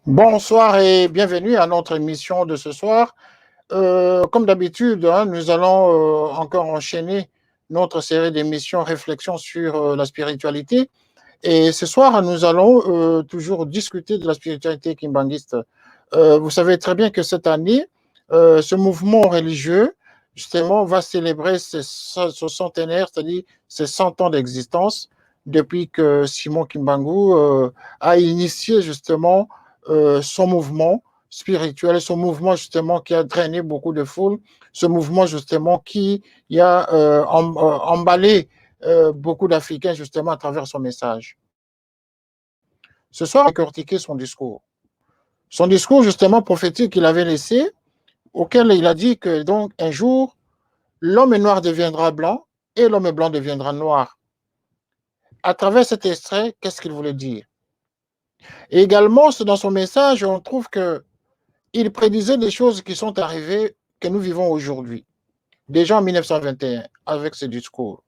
Bonsoir et bienvenue à notre émission de ce soir. Comme d'habitude, nous allons encore enchaîner notre série d'émissions réflexions sur la spiritualité. Et ce soir, nous allons toujours discuter de la spiritualité kimbanguiste. Vous savez très bien que cette année, ce mouvement religieux, justement, va célébrer ce centenaire, c'est-à-dire ses 100 ans d'existence, depuis que Simon Kimbangu a initié justement son mouvement spirituel, ce mouvement justement qui a drainé beaucoup de foules, ce mouvement justement qui a emballé beaucoup d'Africains justement à travers son message. Ce soir, on a décortiqué son discours. Son discours justement prophétique qu'il avait laissé, auquel il a dit que donc un jour, l'homme noir deviendra blanc et l'homme blanc deviendra noir. À travers cet extrait, qu'est-ce qu'il voulait dire? Et également, dans son message, on trouve qu'il prédisait des choses qui sont arrivées, que nous vivons aujourd'hui, déjà en 1921, avec ce discours.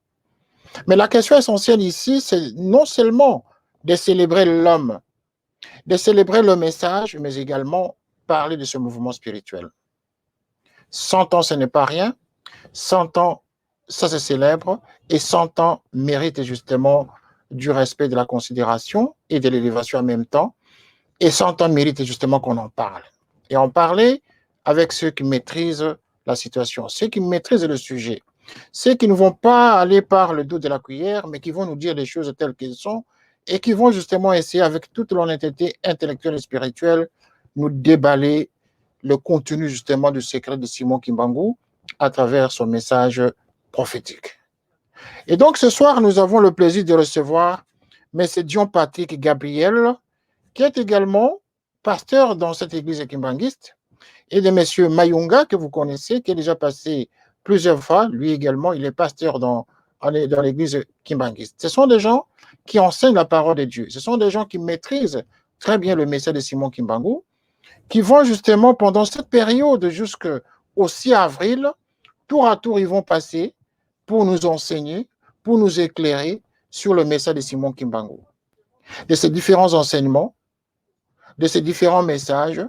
Mais la question essentielle ici, c'est non seulement de célébrer l'homme, de célébrer le message, mais également parler de ce mouvement spirituel. 100 ans, ce n'est pas rien. 100 ans, ça se célèbre. Et 100 ans mérite justement du respect, de la considération et de l'élévation en même temps. Et 100 ans mérite justement qu'on en parle. Et en parler avec ceux qui maîtrisent la situation, ceux qui maîtrisent le sujet, ceux qui ne vont pas aller par le dos de la cuillère, mais qui vont nous dire les choses telles qu'elles sont et qui vont justement essayer, avec toute l'honnêteté intellectuelle et spirituelle, nous déballer le contenu justement du secret de Simon Kimbangu à travers son message prophétique. Et donc ce soir, nous avons le plaisir de recevoir M. Dion Patrick Gabriel, qui est également pasteur dans cette église kimbanguiste, et de M. Mayunga, que vous connaissez, qui est déjà passé plusieurs fois. Lui également, il est pasteur dans l'église kimbanguiste. Ce sont des gens qui enseignent la parole de Dieu. Ce sont des gens qui maîtrisent très bien le message de Simon Kimbangu, qui vont justement, pendant cette période jusqu'au 6 avril, tour à tour, ils vont passer pour nous enseigner, pour nous éclairer sur le message de Simon Kimbangu, de ces différents enseignements, de ces différents messages,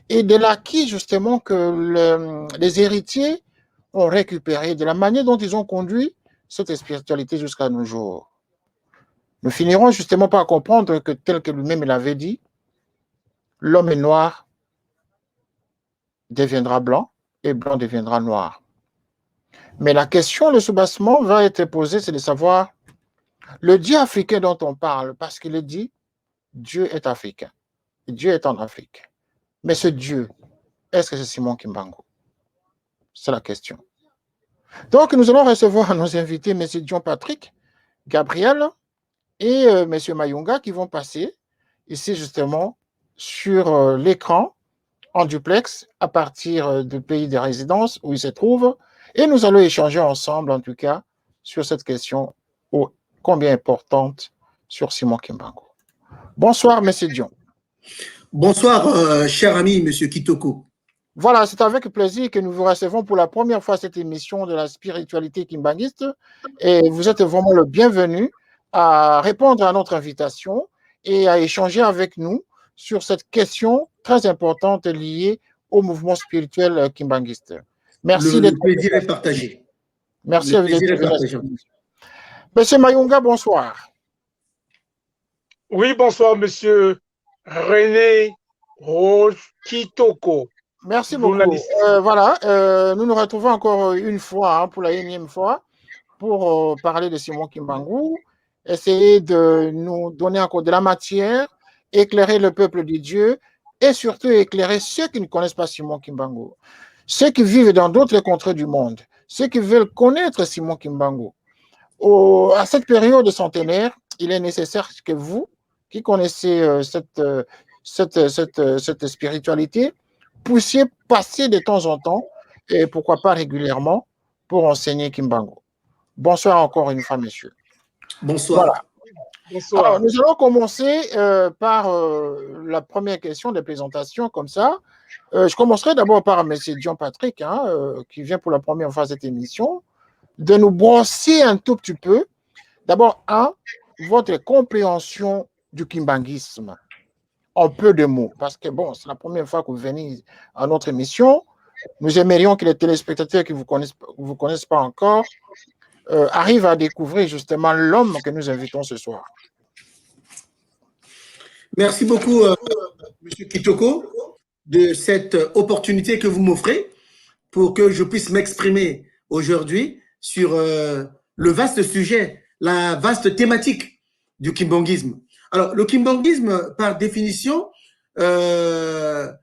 et de l'acquis justement que les héritiers ont récupéré, de la manière dont ils ont conduit cette spiritualité jusqu'à nos jours. Nous finirons justement par comprendre que, tel que lui-même l'avait dit, l'homme noir deviendra blanc et blanc deviendra noir. Mais la question, le soubassement va être posé, c'est de savoir le Dieu africain dont on parle, parce qu'il est dit, Dieu est africain. Dieu est en Afrique. Mais ce Dieu, est-ce que c'est Simon Kimbangu? C'est la question. Donc, nous allons recevoir nos invités, M. Dion Patrick, Gabriel et M. Mayunga, qui vont passer ici justement sur l'écran en duplex à partir du pays de résidence où ils se trouvent. Et nous allons échanger ensemble, en tout cas, sur cette question ô combien importante sur Simon Kimbangu. Bonsoir, M. Dion. Bonsoir, cher ami, M. Kitoko. Voilà, c'est avec plaisir que nous vous recevons pour la première fois cette émission de la spiritualité kimbanguiste. Et vous êtes vraiment le bienvenu à répondre à notre invitation et à échanger avec nous sur cette question très importante liée au mouvement spirituel kimbanguiste. Merci Le plaisir est partagé. Merci à vous d'être. Monsieur Mayunga, bonsoir. Oui, bonsoir, monsieur René Roche Kitoko. Merci beaucoup. Voilà, nous nous retrouvons encore une fois, pour la énième fois, pour parler de Simon Kimbangu, essayer de nous donner encore de la matière, éclairer le peuple de Dieu et surtout éclairer ceux qui ne connaissent pas Simon Kimbangu, ceux qui vivent dans d'autres contrées du monde, ceux qui veulent connaître Simon Kimbangu. À cette période centenaire, il est nécessaire que vous, qui connaissez cette spiritualité, puissiez passer de temps en temps, et pourquoi pas régulièrement, pour enseigner Kimbangu. Bonsoir encore une fois, messieurs. Bonsoir. Voilà. Bonsoir. Alors, nous allons commencer par la première question de présentation, comme ça. Je commencerai d'abord par M. Dion Patrick, qui vient pour la première fois à cette émission, de nous brosser un tout petit peu. D'abord, votre compréhension du kimbanguisme. en peu de mots, parce que bon, c'est la première fois que vous venez à notre émission. Nous aimerions que les téléspectateurs qui ne vous connaissent pas encore arrivent à découvrir justement l'homme que nous invitons ce soir. Merci beaucoup, M. Kitoko, de cette opportunité que vous m'offrez pour que je puisse m'exprimer aujourd'hui sur le vaste sujet, la vaste thématique du kimbongisme. Alors, le kimbongisme, par définition, est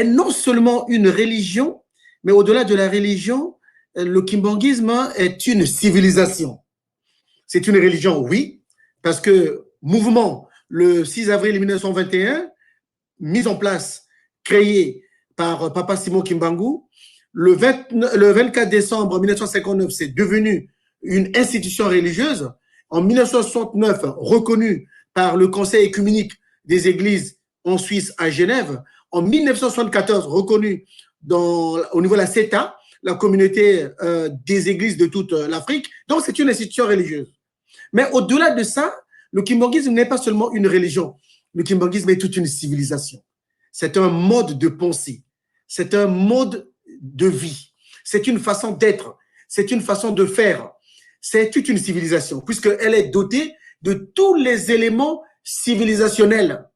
non seulement une religion, mais au-delà de la religion, le kimbongisme est une civilisation. C'est une religion, oui, parce que mouvement, le 6 avril 1921, mise en place, créé par Papa Simon Kimbangu, le 24 décembre 1959, c'est devenu une institution religieuse. En 1969, reconnue par le Conseil œcuménique des églises en Suisse à Genève. En 1974, reconnue au niveau de la CETA, la communauté des églises de toute l'Afrique. Donc, c'est une institution religieuse. Mais au-delà de ça, le kimbongisme n'est pas seulement une religion. Le kimbongisme est toute une civilisation. C'est un mode de pensée. C'est un mode de vie. C'est une façon d'être. C'est une façon de faire. C'est toute une civilisation, puisqu'elle est dotée de tous les éléments civilisationnels.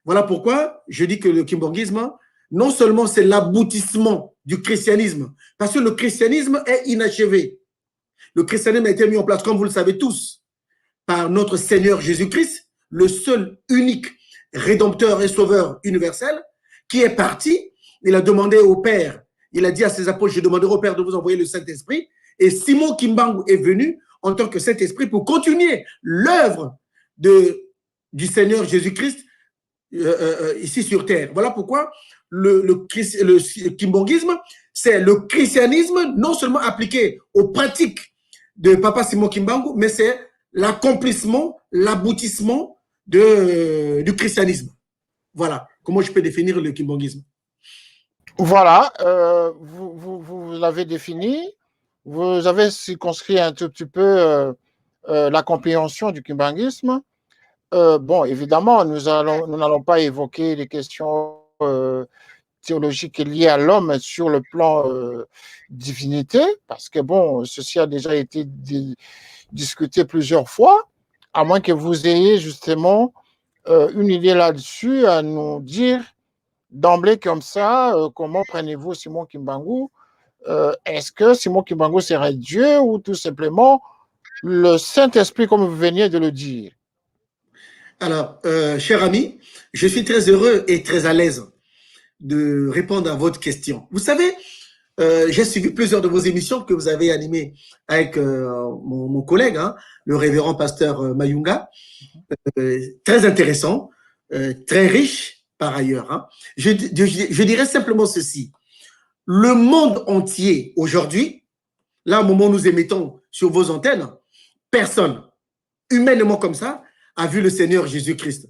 Voilà pourquoi je dis que le kimbongisme, non seulement c'est l'aboutissement du christianisme, parce que le christianisme est inachevé. Le christianisme a été mis en place, comme vous le savez tous, par notre Seigneur Jésus-Christ, le seul, unique rédempteur et sauveur universel, qui est parti. Il a demandé au Père, il a dit à ses apôtres, je demanderai au Père de vous envoyer le Saint-Esprit. Et Simon Kimbangu est venu en tant que Saint-Esprit pour continuer l'œuvre du Seigneur Jésus-Christ ici sur terre. Voilà pourquoi le kimbongisme, c'est le christianisme non seulement appliqué aux pratiques de Papa Simon Kimbangu, mais c'est l'accomplissement, l'aboutissement du christianisme. Voilà comment je peux définir le kimbongisme. Voilà, vous l'avez défini, vous avez circonscrit un tout petit peu la compréhension du kimbongisme. Bon, évidemment, nous n'allons pas évoquer les questions théologiques liées à l'homme sur le plan divinité, parce que bon, ceci a déjà été discuté plusieurs fois, à moins que vous ayez justement une idée là-dessus à nous dire d'emblée comme ça, comment prenez-vous Simon Kimbangu? Est-ce que Simon Kimbangu serait Dieu ou tout simplement le Saint-Esprit, comme vous veniez de le dire? Alors, cher ami, je suis très heureux et très à l'aise de répondre à votre question. Vous savez, j'ai suivi plusieurs de vos émissions que vous avez animées avec mon collègue, hein, le révérend pasteur Mayunga. Très intéressant, très riche par ailleurs. Hein. Je dirais simplement ceci. Le monde entier aujourd'hui, là au moment où nous émettons sur vos antennes, personne, humainement comme ça, a vu le Seigneur Jésus-Christ.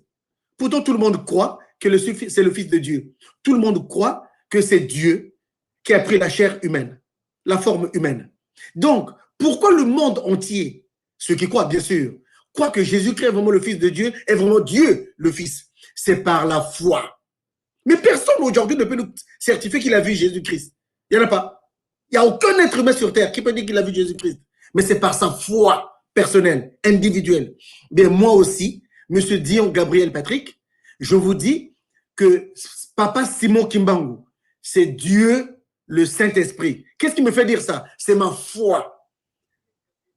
Pourtant, tout le monde croit que c'est le Fils de Dieu. Tout le monde croit que c'est Dieu qui a pris la chair humaine, la forme humaine. Donc, pourquoi le monde entier, ceux qui croient bien sûr, croient que Jésus-Christ est vraiment le Fils de Dieu, est vraiment Dieu le Fils? C'est par la foi. Mais personne aujourd'hui ne peut nous certifier qu'il a vu Jésus-Christ. Il n'y en a pas. Il n'y a aucun être humain sur terre qui peut dire qu'il a vu Jésus-Christ. Mais c'est par sa foi personnelle, individuelle. Bien, moi aussi, Monsieur Dion Gabriel Patrick, je vous dis que Papa Simon Kimbangu, c'est Dieu le Saint-Esprit. Qu'est-ce qui me fait dire ça? C'est ma foi.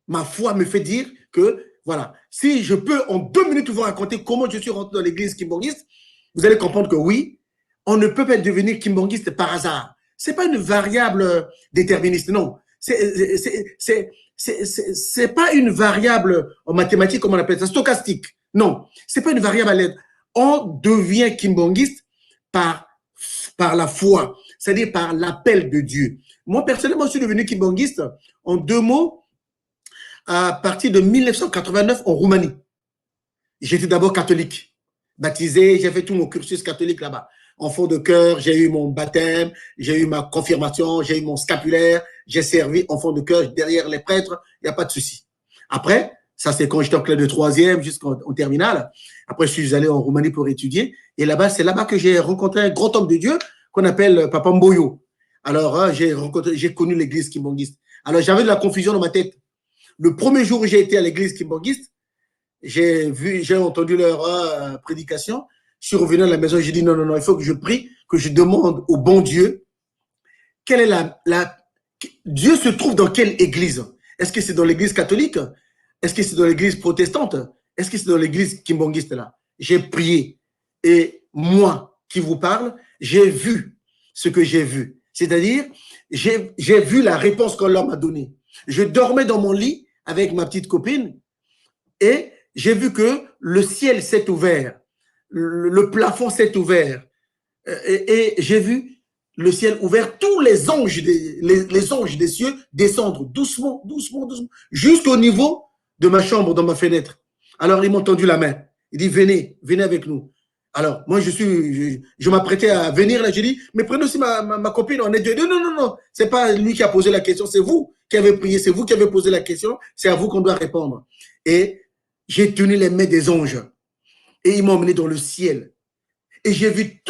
Ma foi me fait dire que, voilà, si je peux en 2 minutes vous raconter comment je suis rentré dans l'église kimbongiste, vous allez comprendre que oui, on ne peut pas devenir kimbongiste par hasard. Ce n'est pas une variable déterministe, non. C'est pas une variable en mathématiques, comme on appelle ça, stochastique. Non, ce n'est pas une variable à l'aide. On devient kimbongiste par la foi, c'est-à-dire par l'appel de Dieu. Moi, personnellement, je suis devenu kimbongiste en 2 mots à partir de 1989 en Roumanie. J'étais d'abord catholique, baptisé, j'ai fait tout mon cursus catholique là-bas. Enfant de cœur, j'ai eu mon baptême, j'ai eu ma confirmation, j'ai eu mon scapulaire, j'ai servi enfant de cœur derrière les prêtres, il n'y a pas de souci. Après, Ça, c'est quand j'étais en classe de 3e jusqu'en terminale. Après, je suis allé en Roumanie pour étudier. Et là-bas, c'est là-bas que j'ai rencontré un grand homme de Dieu qu'on appelle Papa Mboyo. Alors, j'ai connu l'église kimbangiste. Alors, j'avais de la confusion dans ma tête. Le premier jour où j'ai été à l'église kimbangiste, j'ai entendu leur prédication. Je suis revenu à la maison, j'ai dit non, non, non, il faut que je prie, que je demande au bon Dieu, quelle est Dieu se trouve dans quelle église? Est-ce que c'est dans l'église catholique? Est-ce que c'est dans l'église protestante? Est-ce que c'est dans l'église kimbangiste là? J'ai prié. Et moi qui vous parle, j'ai vu ce que j'ai vu. C'est-à-dire, j'ai vu la réponse que l'homme m'a donnée. Je dormais dans mon lit avec ma petite copine et j'ai vu que le ciel s'est ouvert, le plafond s'est ouvert et j'ai vu le ciel ouvert, tous les anges les anges des cieux descendre doucement, doucement, doucement, jusqu'au niveau de ma chambre, dans ma fenêtre. Alors, ils m'ont tendu la main. Ils disent, venez, venez avec nous. Alors, moi, je m'apprêtais à venir là. J'ai dit, mais prenez aussi ma copine, on est deux. Non, non, non, non, c'est pas lui qui a posé la question, c'est vous qui avez prié, c'est vous qui avez posé la question, c'est à vous qu'on doit répondre. Et j'ai tenu les mains des anges et ils m'ont emmené dans le ciel. Et j'ai vu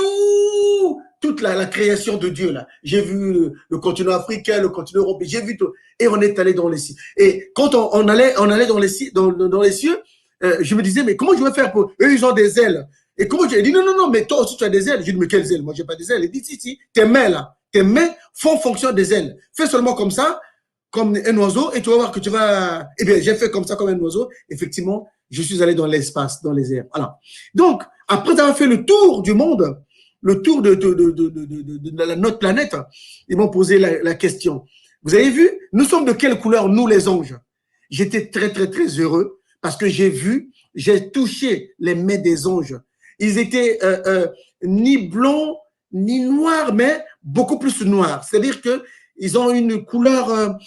toute la création de Dieu là. J'ai vu le continent africain, le continent européen, j'ai vu tout. Et on est allé dans les cieux. Et quand on allait dans les cieux, dans les cieux, je me disais, mais comment je vais faire pour eux, ils ont des ailes. Et comment j'ai dit, non, non, non, mais toi aussi tu as des ailes. J'ai dit, mais quelles ailes? Moi, j'ai pas des ailes. Il dit, si, tes mains là, tes mains font fonction des ailes. Fais seulement comme ça, comme un oiseau, et tu vas voir que tu vas. Eh bien, j'ai fait comme ça, comme un oiseau. Effectivement, je suis allé dans l'espace, dans les airs. Voilà. Donc, après avoir fait le tour du monde, le tour de notre planète, ils m'ont posé la question. Vous avez vu, nous sommes de quelle couleur, nous les anges? J'étais très, très, très heureux parce que j'ai touché les mains des anges. Ils étaient ni blancs, ni noirs, mais beaucoup plus noirs. C'est-à-dire qu'ils ont une couleur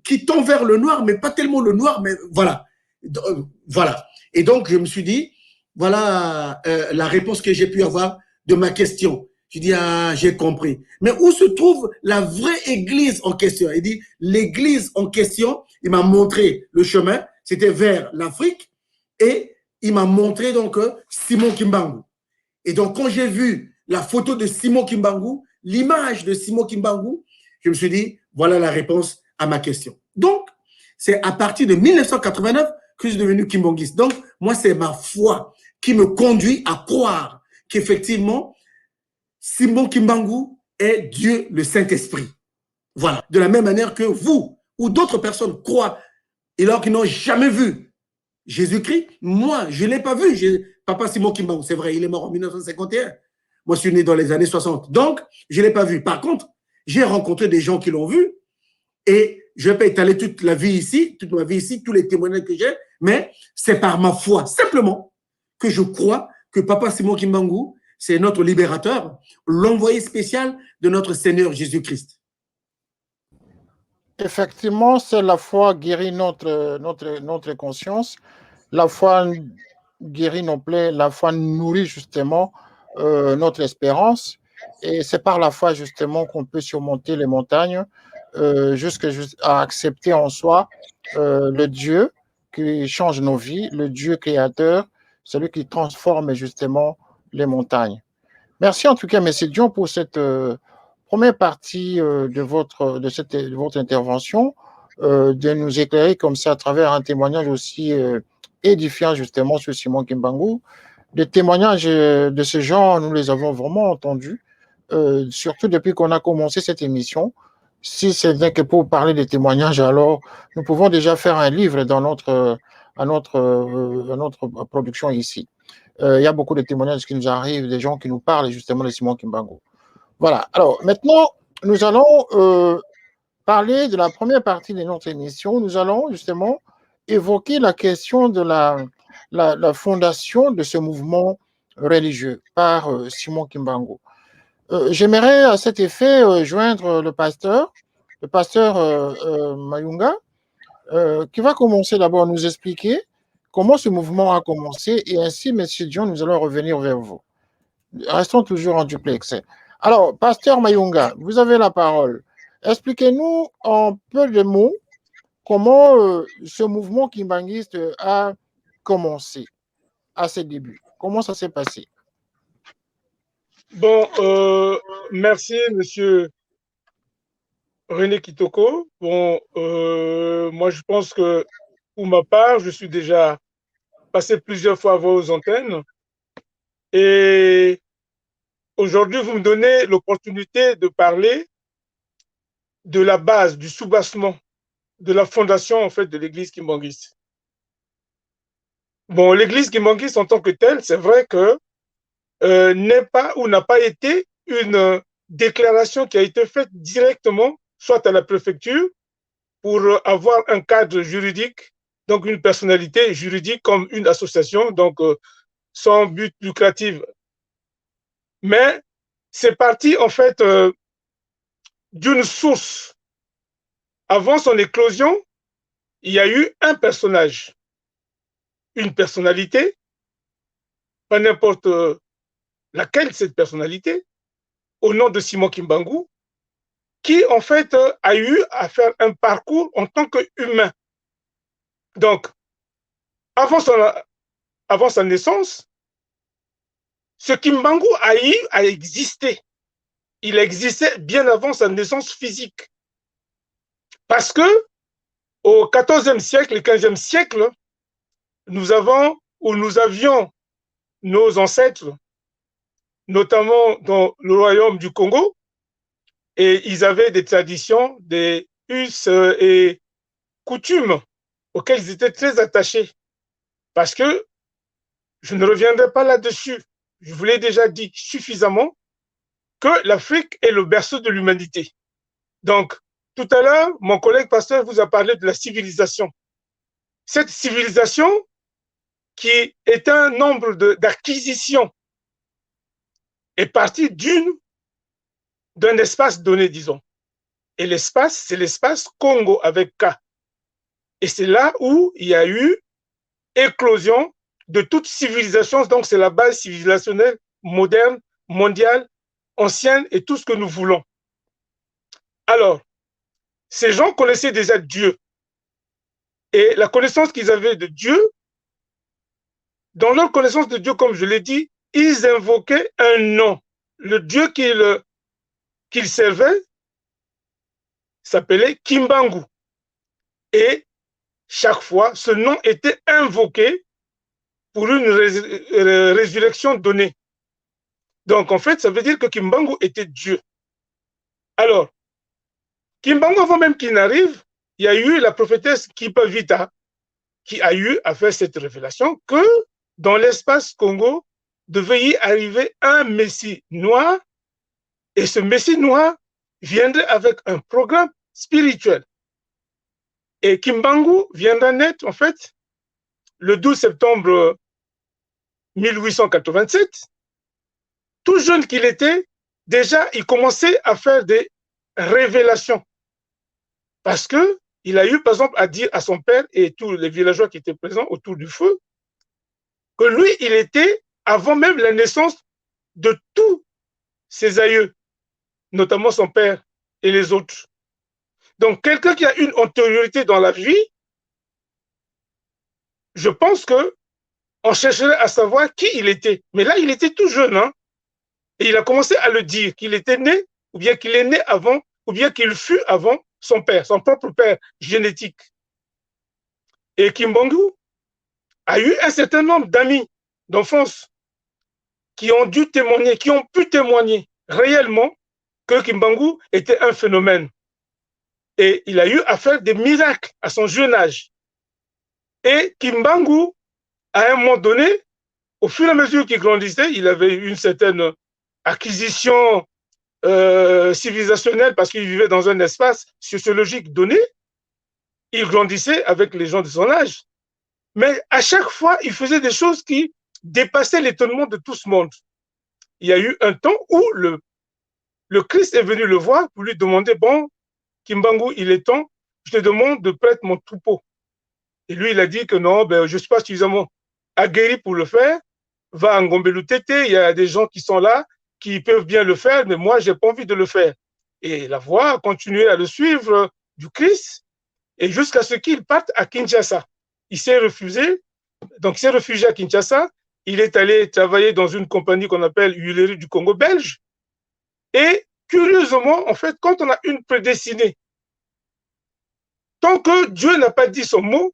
qui tend vers le noir, mais pas tellement le noir, mais voilà. Voilà. Et donc, je me suis dit, voilà la réponse que j'ai pu avoir de ma question. Je dis, ah, j'ai compris. Mais où se trouve la vraie église en question? Il dit, l'église en question, il m'a montré le chemin, c'était vers l'Afrique, et il m'a montré donc Simon Kimbangu. Et donc, quand j'ai vu la photo de Simon Kimbangu, l'image de Simon Kimbangu, je me suis dit, voilà la réponse à ma question. Donc, c'est à partir de 1989 que je suis devenu kimbangiste. Donc, moi, c'est ma foi qui me conduit à croire qu'effectivement, Simon Kimbangu est Dieu, le Saint-Esprit. Voilà. De la même manière que vous ou d'autres personnes croient, et alors qu'ils n'ont jamais vu Jésus-Christ, moi, je ne l'ai pas vu. Papa Simon Kimbangu, c'est vrai, il est mort en 1951. Moi, je suis né dans les années 60. Donc, je ne l'ai pas vu. Par contre, j'ai rencontré des gens qui l'ont vu et je ne vais pas étaler toute la vie ici, toute ma vie ici, tous les témoignages que j'ai, mais c'est par ma foi, simplement, que je crois que Papa Simon Kimbangu, c'est notre libérateur, l'envoyé spécial de notre Seigneur Jésus-Christ. Effectivement, c'est la foi guérit notre conscience, la foi guérit nos plaies, la foi nourrit justement notre espérance, et c'est par la foi justement qu'on peut surmonter les montagnes, jusqu'à accepter en soi le Dieu qui change nos vies, le Dieu créateur, celui qui transforme justement les montagnes. Merci en tout cas, M. Dion, pour cette première partie de votre intervention, de nous éclairer comme ça à travers un témoignage aussi édifiant justement sur Simon Kimbangu. Des témoignages de ce genre, nous les avons vraiment entendus, surtout depuis qu'on a commencé cette émission. Si ce n'est que pour parler des témoignages, alors nous pouvons déjà faire un livre dans notre production ici. Il y a beaucoup de témoignages qui nous arrivent, des gens qui nous parlent justement de Simon Kimbangu. Voilà. Alors maintenant, nous allons parler de la première partie de notre émission. Nous allons justement évoquer la question de la fondation de ce mouvement religieux par Simon Kimbangu. J'aimerais à cet effet joindre le pasteur Mayunga, qui va commencer d'abord à nous expliquer comment ce mouvement a commencé et ainsi, M. Dion, nous allons revenir vers vous. Restons toujours en duplex. Alors, pasteur Mayunga, vous avez la parole. Expliquez-nous en peu de mots comment ce mouvement kimbanguiste a commencé à ses débuts? Comment ça s'est passé? Bon, merci, monsieur René Kitoko. Bon, moi, je pense que pour ma part, je suis déjà passé plusieurs fois à vos antennes. Et aujourd'hui, vous me donnez l'opportunité de parler de la base, du soubassement, de la fondation, en fait, de l'église kimbanguiste. Bon, l'église kimbanguiste en tant que telle, c'est vrai que n'est pas ou n'a pas été une déclaration qui a été faite directement, soit à la préfecture, pour avoir un cadre juridique, donc une personnalité juridique comme une association, donc sans but lucratif. Mais c'est parti en fait d'une source. Avant son éclosion, il y a eu un personnage, une personnalité, pas n'importe laquelle cette personnalité, au nom de Simon Kimbangu, qui en fait a eu à faire un parcours en tant qu'humain. Donc, avant sa naissance, ce Kimbangu a eu à exister. Il existait bien avant sa naissance physique. Parce que au XIVe siècle et XVe siècle, nous avions nos ancêtres, notamment dans le royaume du Congo, et ils avaient des traditions, des us et coutumes auxquelles ils étaient très attachés. Parce que je ne reviendrai pas là-dessus. Je vous l'ai déjà dit suffisamment que l'Afrique est le berceau de l'humanité. Donc, tout à l'heure, mon collègue pasteur vous a parlé de la civilisation. Cette civilisation qui est un nombre d'acquisitions est partie d'un espace donné, disons. Et l'espace, c'est l'espace Congo avec K. Et c'est là où il y a eu éclosion de toute civilisation. Donc, c'est la base civilisationnelle moderne, mondiale, ancienne et tout ce que nous voulons. Alors, ces gens connaissaient déjà Dieu. Et la connaissance qu'ils avaient de Dieu, dans leur connaissance de Dieu, comme je l'ai dit, ils invoquaient un nom. Le Dieu qu'ils servaient s'appelait Kimbangu. Et chaque fois, ce nom était invoqué pour une résurrection donnée. Donc, en fait, ça veut dire que Kimbangu était Dieu. Alors, Kimbangu, avant même qu'il n'arrive, il y a eu la prophétesse Kipavita qui a eu à faire cette révélation que dans l'espace Congo devait y arriver un Messie noir, et ce Messie noir viendrait avec un programme spirituel. Et Kimbangu viendra naître, en fait, le 12 septembre 1887. Tout jeune qu'il était, déjà, il commençait à faire des révélations. Parce qu'il a eu, par exemple, à dire à son père et tous les villageois qui étaient présents autour du feu, que lui, il était, avant même la naissance de tous ses aïeux, notamment son père et les autres. Donc, quelqu'un qui a une antériorité dans la vie, je pense qu'on chercherait à savoir qui il était. Mais là, il était tout jeune, hein, et il a commencé à le dire, qu'il était né, ou bien qu'il est né avant, ou bien qu'il fut avant son père, son propre père génétique. Et Kimbangu a eu un certain nombre d'amis d'enfance qui ont dû témoigner, qui ont pu témoigner réellement que Kimbangu était un phénomène. Et il a eu à faire des miracles à son jeune âge. Et Kimbangu, à un moment donné, au fur et à mesure qu'il grandissait, il avait une certaine acquisition civilisationnelle parce qu'il vivait dans un espace sociologique donné. Il grandissait avec les gens de son âge. Mais à chaque fois, il faisait des choses qui dépassaient l'étonnement de tout ce monde. Il y a eu un temps où le Christ est venu le voir pour lui demander, bon, Kimbangu, il est temps, je te demande de prêter mon troupeau. Et lui, il a dit que non, ben, je ne suis pas suffisamment aguerri pour le faire. Va à Ngombelutete, il y a des gens qui sont là, qui peuvent bien le faire, mais moi, je n'ai pas envie de le faire. Et la voix a continué à le suivre du Christ. et jusqu'à ce qu'il parte à Kinshasa. Il s'est refusé, donc il s'est réfugié à Kinshasa. Il est allé travailler dans une compagnie qu'on appelle Huileries du Congo belge. Et curieusement, en fait, quand on a une prédestinée, tant que Dieu n'a pas dit son mot,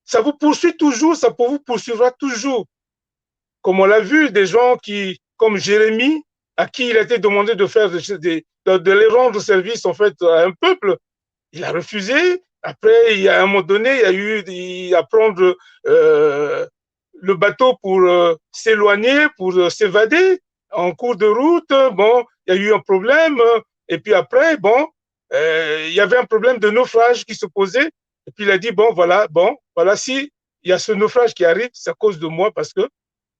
ça vous poursuit toujours, ça vous poursuivra toujours. Comme on l'a vu, des gens qui, comme Jérémie, à qui il a été demandé de faire de les rendre service en fait à un peuple, il a refusé. Après, il y a un moment donné, il y a eu à prendre le bateau pour s'éloigner, pour s'évader en cours de route. Bon, il y a eu un problème. Et puis après, bon, il y avait un problème de naufrage qui se posait. Et puis il a dit, bon, voilà, si il y a ce naufrage qui arrive, c'est à cause de moi parce que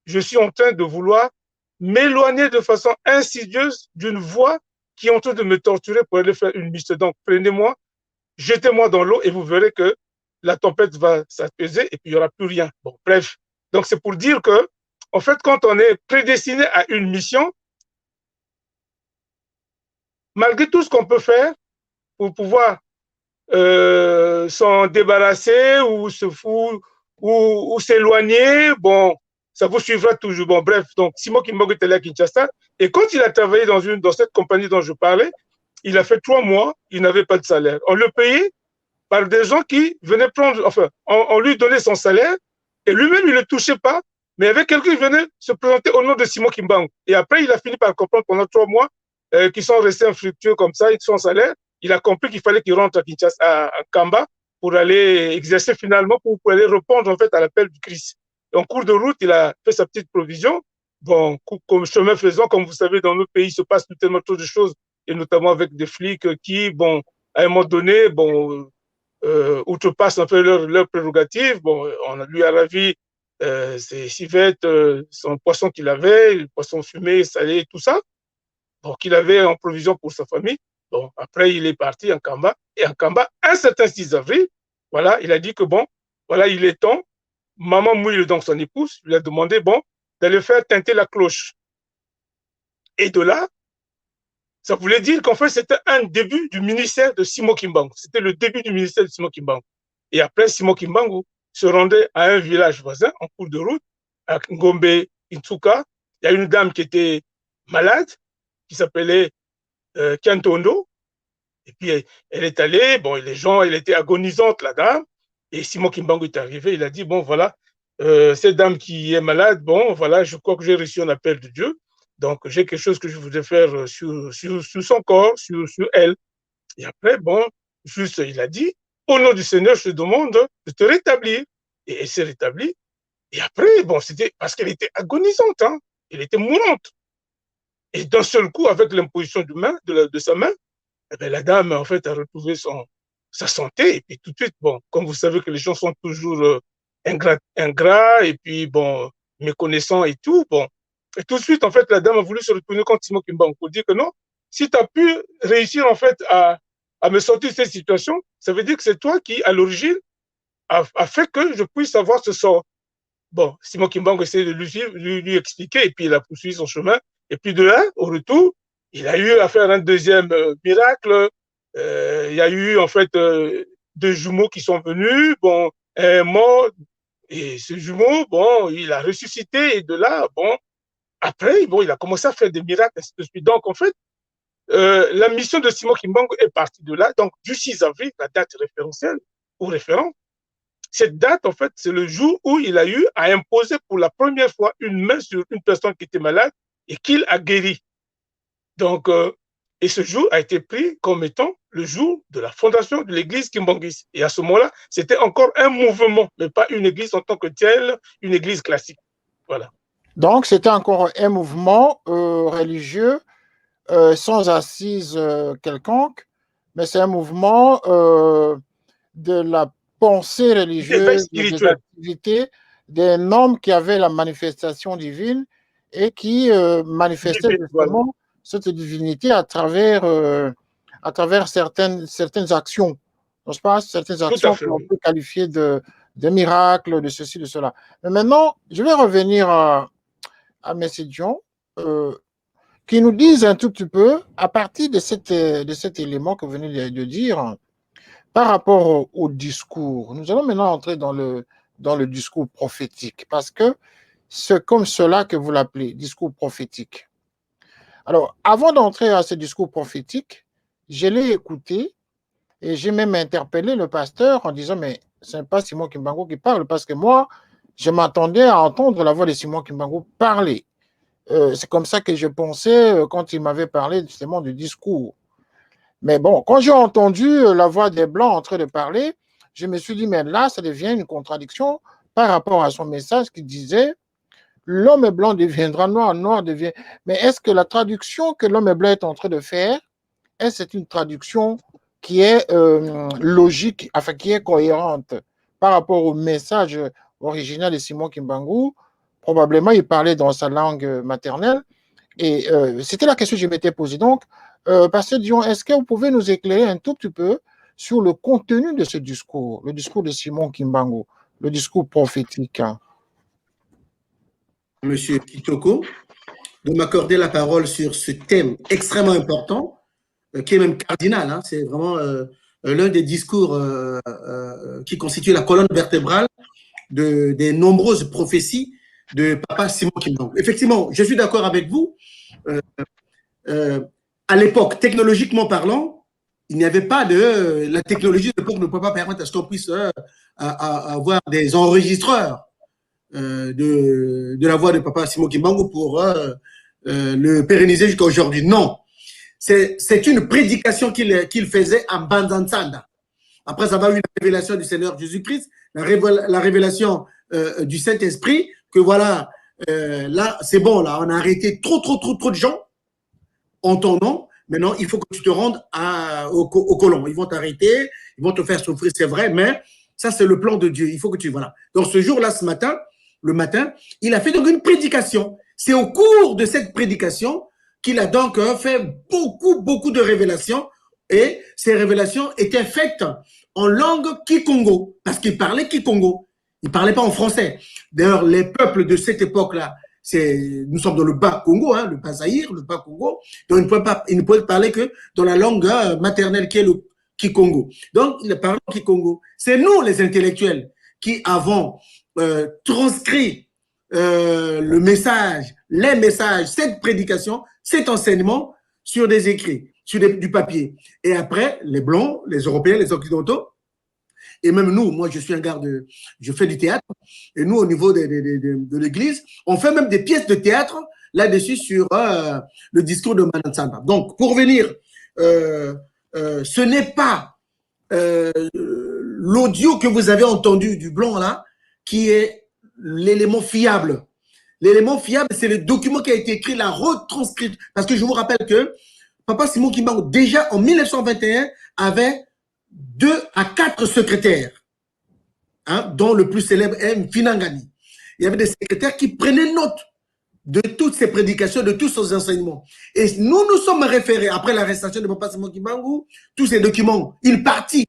je suis en train de vouloir m'éloigner de façon insidieuse d'une voie qui est en train de me torturer pour aller faire une mission. Donc, prenez-moi, jetez-moi dans l'eau et vous verrez que la tempête va s'apaiser et puis il n'y aura plus rien. Bon, bref. Donc, c'est pour dire que, en fait, quand on est prédestiné à une mission, malgré tout ce qu'on peut faire pour pouvoir s'en débarrasser ou se foutre ou s'éloigner, bon, ça vous suivra toujours. Bon, bref, donc Simon Kimbangu était là à Kinshasa. Et quand il a travaillé dans cette compagnie dont je parlais, il a fait 3 mois, il n'avait pas de salaire. On le payait par des gens qui venaient prendre, enfin, on lui donnait son salaire et lui-même, il ne le touchait pas, mais il y avait quelqu'un qui venait se présenter au nom de Simon Kimbangu. Et après, il a fini par comprendre pendant 3 mois qu'ils sont restés infructueux comme ça, ils sont salaire. Il a compris qu'il fallait qu'il rentre à Kinshasa, à Kamba, pour aller exercer finalement, pour aller répondre en fait à l'appel du Christ. En cours de route, il a fait sa petite provision. Bon, comme chemin faisant, comme vous savez, dans nos pays, il se passe tellement de choses, et notamment avec des flics qui, bon, à un moment donné, bon, outrepassent un peu leurs prérogatives. Bon, on lui a ravi ses civettes, son poisson qu'il avait, le poisson fumé, salé, tout ça, bon, qu'il avait en provision pour sa famille. Bon, après, il est parti en Kamba. Et en Kamba, un certain 6 avril, voilà, il a dit que bon, voilà, il est temps. Maman Mouille, donc son épouse, lui a demandé, bon, d'aller faire teinter la cloche. Et de là, ça voulait dire qu'en fait, c'était un début du ministère de Simon Kimbangu. C'était le début du ministère de Simon Kimbangu. Et après, Simon Kimbangu se rendait à un village voisin, en cours de route, à Ngombe, Intsuka. Il y a une dame qui était malade, qui s'appelait Kiantondo. Et puis, elle est allée, bon, les gens, elle était agonisante, la dame. Et Simon Kimbangu est arrivé, il a dit, bon, voilà, cette dame qui est malade, bon, voilà, je crois que j'ai reçu un appel de Dieu. Donc, j'ai quelque chose que je voudrais faire sur son corps, sur elle. Et après, bon, juste, il a dit, au nom du Seigneur, je te demande de te rétablir. Et elle s'est rétablie. Et après, bon, c'était parce qu'elle était agonisante, hein. Elle était mourante. Et d'un seul coup, avec l'imposition de sa main, eh bien, la dame, en fait, a retrouvé sa santé. Et puis tout de suite, bon, comme vous savez que les gens sont toujours ingrats et puis, bon, méconnaissants et tout, bon. Et tout de suite, en fait, la dame a voulu se retourner contre Simon Kimbangu pour dire que non, si tu as pu réussir, en fait, à me sortir de cette situation, ça veut dire que c'est toi qui, à l'origine, a fait que je puisse avoir ce sort. Bon, Simon Kimbangu essaie de lui expliquer et puis il a poursuivi son chemin. Et puis de là, au retour, il a eu à faire un deuxième miracle. Il y a eu en fait 2 jumeaux qui sont venus, bon, un mort, et ce jumeau, bon, il a ressuscité et de là, bon, après, bon, il a commencé à faire des miracles, ainsi de suite. Donc en fait, la mission de Simon Kimbangu est partie de là, donc du 6 avril, la date référentielle ou référente. Cette date, en fait, c'est le jour où il a eu à imposer pour la première fois une main sur une personne qui était malade et qu'il a guéri. Donc, et ce jour a été pris comme étant le jour de la fondation de l'église kimbanguiste. Et à ce moment-là, c'était encore un mouvement, mais pas une église en tant que telle, une église classique. Voilà. Donc, c'était encore un mouvement religieux sans assise quelconque, mais c'est un mouvement de la pensée religieuse, des activités, des normes qui avaient la manifestation divine et qui manifestaient justement cette divinité à travers certaines actions, n'est-ce pas? Certaines actions qu'on peut qualifier de miracles, de ceci, de cela. Mais maintenant, je vais revenir à M. Dion, qui nous disent un tout petit peu, à partir de cet élément que vous venez de dire, par rapport au discours, nous allons maintenant entrer dans le discours prophétique, parce que c'est comme cela que vous l'appelez, discours prophétique. Alors, avant d'entrer à ce discours prophétique, je l'ai écouté et j'ai même interpellé le pasteur en disant, mais ce n'est pas Simon Kimbangu qui parle, parce que moi, je m'attendais à entendre la voix de Simon Kimbangu parler. C'est comme ça que je pensais quand il m'avait parlé justement du discours. Mais bon, quand j'ai entendu la voix des Blancs en train de parler, je me suis dit, mais là, ça devient une contradiction par rapport à son message qui disait l'homme blanc deviendra noir, noir devient. Mais est-ce que la traduction que l'homme blanc est en train de faire, est-ce que c'est une traduction qui est logique, enfin qui est cohérente par rapport au message original de Simon Kimbangu? Probablement, il parlait dans sa langue maternelle. Et c'était la question que je m'étais posée. Donc, Pasteur Dion, est-ce que vous pouvez nous éclairer un tout petit peu sur le contenu de ce discours, le discours de Simon Kimbangu, le discours prophétique? Monsieur Kitoko, de m'accorder la parole sur ce thème extrêmement important, qui est même cardinal. Hein, c'est vraiment l'un des discours qui constitue la colonne vertébrale des nombreuses prophéties de Papa Simon Kimbangu. Effectivement, je suis d'accord avec vous. À l'époque, technologiquement parlant, il n'y avait pas de... La technologie de l'époque ne peut pas permettre à ce qu'on puisse avoir des enregistreurs de la voix de Papa Simon Kimbangu pour le pérenniser jusqu'à aujourd'hui. Non. C'est une prédication qu'il faisait en Banzansanda. Après avoir eu la révélation du Seigneur Jésus-Christ, la révélation du Saint-Esprit, que voilà, là, c'est bon, là, on a arrêté trop de gens en ton nom. Maintenant, il faut que tu te rendes au colon. Ils vont t'arrêter, ils vont te faire souffrir, c'est vrai, mais ça, c'est le plan de Dieu. Il faut que tu... Voilà. Donc, ce jour-là, le matin, il a fait donc une prédication. C'est au cours de cette prédication qu'il a donc fait beaucoup de révélations. Et ces révélations étaient faites en langue kikongo, parce qu'il parlait kikongo. Il ne parlait pas en français. D'ailleurs, les peuples de cette époque-là, nous sommes dans le bas Congo, hein, le bas Zaïre, le bas Congo. Donc, il ne pouvait parler que dans la langue maternelle qui est le Kikongo. Donc, il parle Kikongo. C'est nous, les intellectuels, qui avons transcrit le message, les messages, cette prédication, cet enseignement sur des écrits, sur du papier. Et après, les Blancs, les Européens, les Occidentaux, et même nous, moi je suis un gars je fais du théâtre, et nous au niveau de l'église, on fait même des pièces de théâtre là-dessus sur le discours de Manansamba. Donc pour venir, ce n'est pas l'audio que vous avez entendu du Blanc là qui est l'élément fiable. L'élément fiable, c'est le document qui a été écrit, la retranscrite. Parce que je vous rappelle que Papa Simon Kimbangu, déjà en 1921, avait 2 à 4 secrétaires, hein, dont le plus célèbre est Mfinangani. Il y avait des secrétaires qui prenaient note de toutes ces prédications, de tous ces enseignements. Et nous sommes référés, après l'arrestation de Papa Simon Kimbangu, tous ces documents, une partie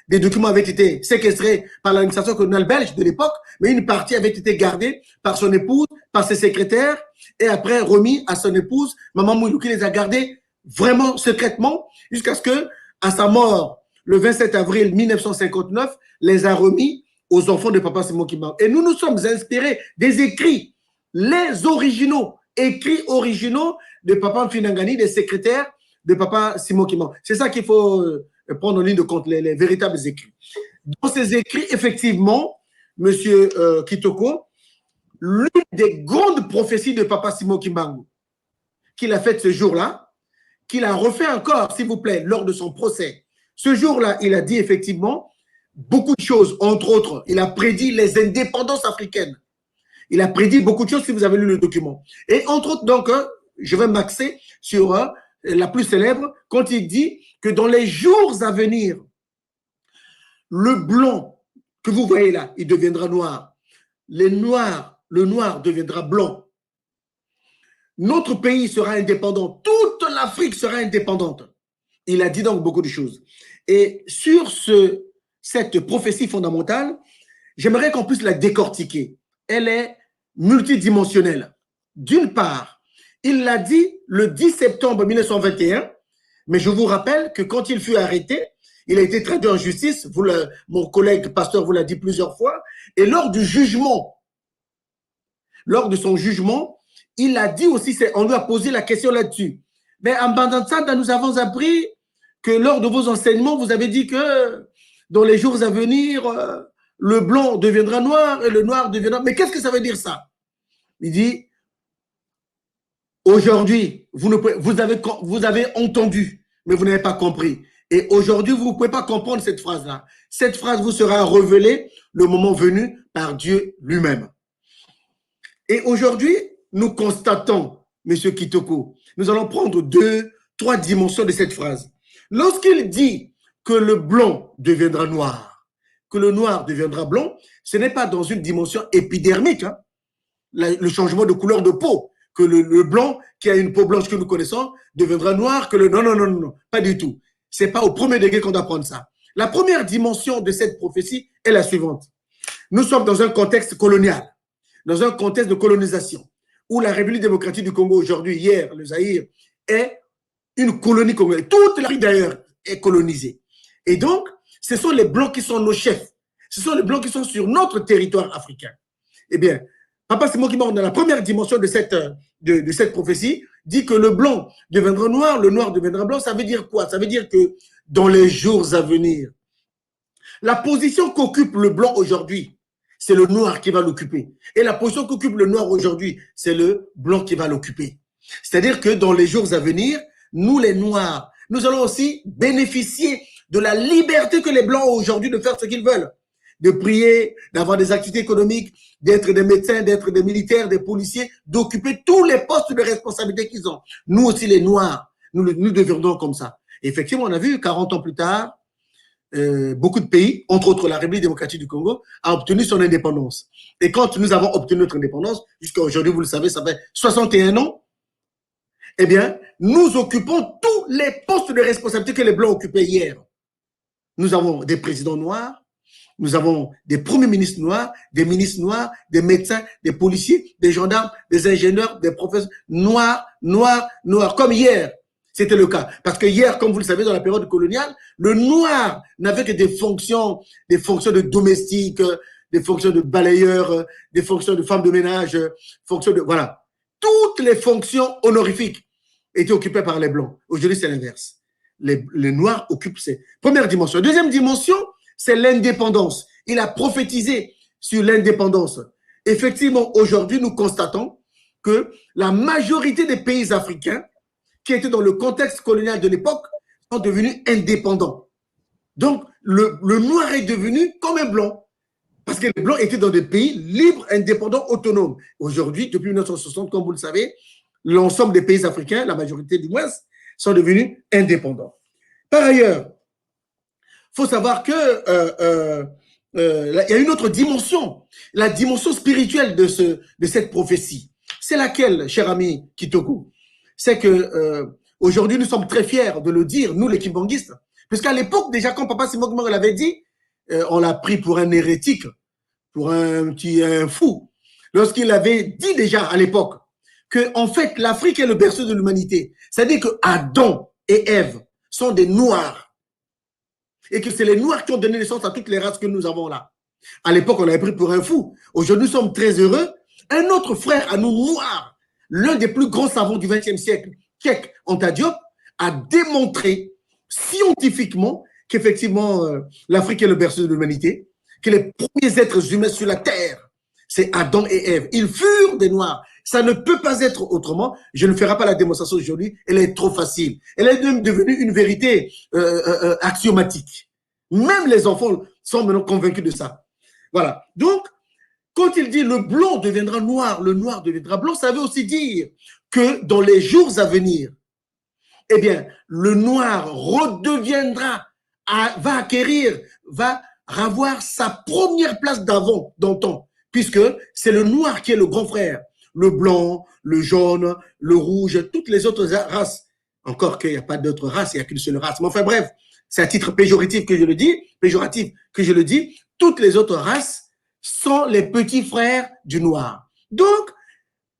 des documents avaient été séquestrés par l'administration coloniale belge de l'époque, mais une partie avait été gardée par son épouse, par ses secrétaires, et après remis à son épouse, Maman Moulou, qui les a gardés vraiment secrètement, jusqu'à ce que, à sa mort, le 27 avril 1959, les a remis aux enfants de Papa Simon Kimbangu. Et nous nous sommes inspirés des écrits, les originaux, écrits originaux de Papa Mfinangani, des secrétaires de Papa Simon Kimbangu. C'est ça qu'il faut prendre en ligne de compte, les véritables écrits. Dans ces écrits, effectivement, Monsieur Kitoko, l'une des grandes prophéties de Papa Simon Kimbangu, qu'il a faites ce jour-là, qu'il a refait encore, s'il vous plaît, lors de son procès. Ce jour-là, il a dit effectivement beaucoup de choses. Entre autres, il a prédit les indépendances africaines. Il a prédit beaucoup de choses si vous avez lu le document. Et entre autres, donc, je vais m'axer sur la plus célèbre, quand il dit que dans les jours à venir, le blanc que vous voyez là, il deviendra noir. Le noir deviendra blanc. Notre pays sera indépendant. Toute l'Afrique sera indépendante. Il a dit donc beaucoup de choses. Et sur cette prophétie fondamentale, j'aimerais qu'on puisse la décortiquer. Elle est multidimensionnelle. D'une part, il l'a dit le 10 septembre 1921, mais je vous rappelle que quand il fut arrêté, il a été traduit en justice, mon collègue pasteur vous l'a dit plusieurs fois, et lors du jugement, lors de son jugement, il a dit aussi, on lui a posé la question là-dessus. Mais en Bandantanda, nous avons appris que lors de vos enseignements, vous avez dit que dans les jours à venir, le blanc deviendra noir et le noir deviendra... Mais qu'est-ce que ça veut dire ça? Il dit, aujourd'hui, vous avez entendu, mais vous n'avez pas compris. Et aujourd'hui, vous ne pouvez pas comprendre cette phrase-là. Cette phrase vous sera révélée le moment venu par Dieu lui-même. Et aujourd'hui, nous constatons, M. Kitoko, nous allons prendre 2, 3 dimensions de cette phrase. Lorsqu'il dit que le blanc deviendra noir, que le noir deviendra blanc, ce n'est pas dans une dimension épidermique, hein, le changement de couleur de peau, que le blanc qui a une peau blanche que nous connaissons deviendra noir, que le... Non, non, non, non, pas du tout. Ce n'est pas au premier degré qu'on doit prendre ça. La première dimension de cette prophétie est la suivante. Nous sommes dans un contexte colonial, dans un contexte de colonisation, où la République démocratique du Congo aujourd'hui, hier, le Zaïre, est une colonie congolaise. Toute l'Afrique d'ailleurs est colonisée. Et donc, ce sont les Blancs qui sont nos chefs. Ce sont les Blancs qui sont sur notre territoire africain. Eh bien, Papa Simon Kimbangu, dans la première dimension de cette prophétie, dit que le blanc deviendra noir, le noir deviendra blanc. Ça veut dire quoi? Ça veut dire que dans les jours à venir, la position qu'occupe le blanc aujourd'hui, c'est le noir qui va l'occuper. Et la position qu'occupe le noir aujourd'hui, c'est le blanc qui va l'occuper. C'est-à-dire que dans les jours à venir, nous les noirs, nous allons aussi bénéficier de la liberté que les blancs ont aujourd'hui de faire ce qu'ils veulent. De prier, d'avoir des activités économiques, d'être des médecins, d'être des militaires, des policiers, d'occuper tous les postes de responsabilité qu'ils ont. Nous aussi, les Noirs, nous deviendrons comme ça. Et effectivement, on a vu, 40 ans plus tard, beaucoup de pays, entre autres la République démocratique du Congo, a obtenu son indépendance. Et quand nous avons obtenu notre indépendance, jusqu'à aujourd'hui, vous le savez, ça fait 61 ans, eh bien, nous occupons tous les postes de responsabilité que les Blancs occupaient hier. Nous avons des présidents noirs, nous avons des premiers ministres noirs, des ministres noirs, des médecins, des policiers, des gendarmes, des ingénieurs, des professeurs noirs, noirs, noirs, comme hier. C'était le cas. Parce que hier, comme vous le savez, dans la période coloniale, le noir n'avait que des fonctions de domestique, des fonctions de balayeur, des fonctions de femme de ménage, fonctions de... Voilà. Toutes les fonctions honorifiques étaient occupées par les Blancs. Aujourd'hui, c'est l'inverse. Les Noirs occupent ces premières dimensions. Deuxième dimension, c'est l'indépendance. Il a prophétisé sur l'indépendance. Effectivement, aujourd'hui, nous constatons que la majorité des pays africains qui étaient dans le contexte colonial de l'époque sont devenus indépendants. Donc, le noir est devenu comme un blanc. Parce que les blancs étaient dans des pays libres, indépendants, autonomes. Aujourd'hui, depuis 1960, comme vous le savez, l'ensemble des pays africains, la majorité du moins, sont devenus indépendants. Par ailleurs, il faut savoir qu'il y a une autre dimension, la dimension spirituelle de cette prophétie. C'est laquelle, cher ami Kitoko? C'est que aujourd'hui, nous sommes très fiers de le dire, nous les kimbanguistes, puisqu'à l'époque, déjà, quand Papa Simon Kimbangu l'avait dit, on l'a pris pour un hérétique, pour un fou. Lorsqu'il avait dit déjà à l'époque que, en fait, l'Afrique est le berceau de l'humanité. C'est-à-dire que Adam et Ève sont des Noirs. Et que c'est les Noirs qui ont donné naissance à toutes les races que nous avons là. À l'époque, on l'avait pris pour un fou. Aujourd'hui, nous sommes très heureux. Un autre frère à nous, Noirs, l'un des plus grands savants du XXe siècle, Cheikh Anta Diop, a démontré scientifiquement qu'effectivement, l'Afrique est le berceau de l'humanité, que les premiers êtres humains sur la Terre, c'est Adam et Ève. Ils furent des Noirs. Ça ne peut pas être autrement. Je ne ferai pas la démonstration aujourd'hui. Elle est trop facile. Elle est même devenue une vérité axiomatique. Même les enfants sont maintenant convaincus de ça. Voilà. Donc, quand il dit le blanc deviendra noir, le noir deviendra blanc, ça veut aussi dire que dans les jours à venir, eh bien, le noir redeviendra, va acquérir, va avoir sa première place d'avant, d'antan, puisque c'est le noir qui est le grand frère. Le blanc, le jaune, le rouge, toutes les autres races. Encore qu'il n'y a pas d'autres races, il n'y a qu'une seule race. Mais enfin bref, c'est à titre péjoratif que je le dis, toutes les autres races sont les petits frères du noir. Donc,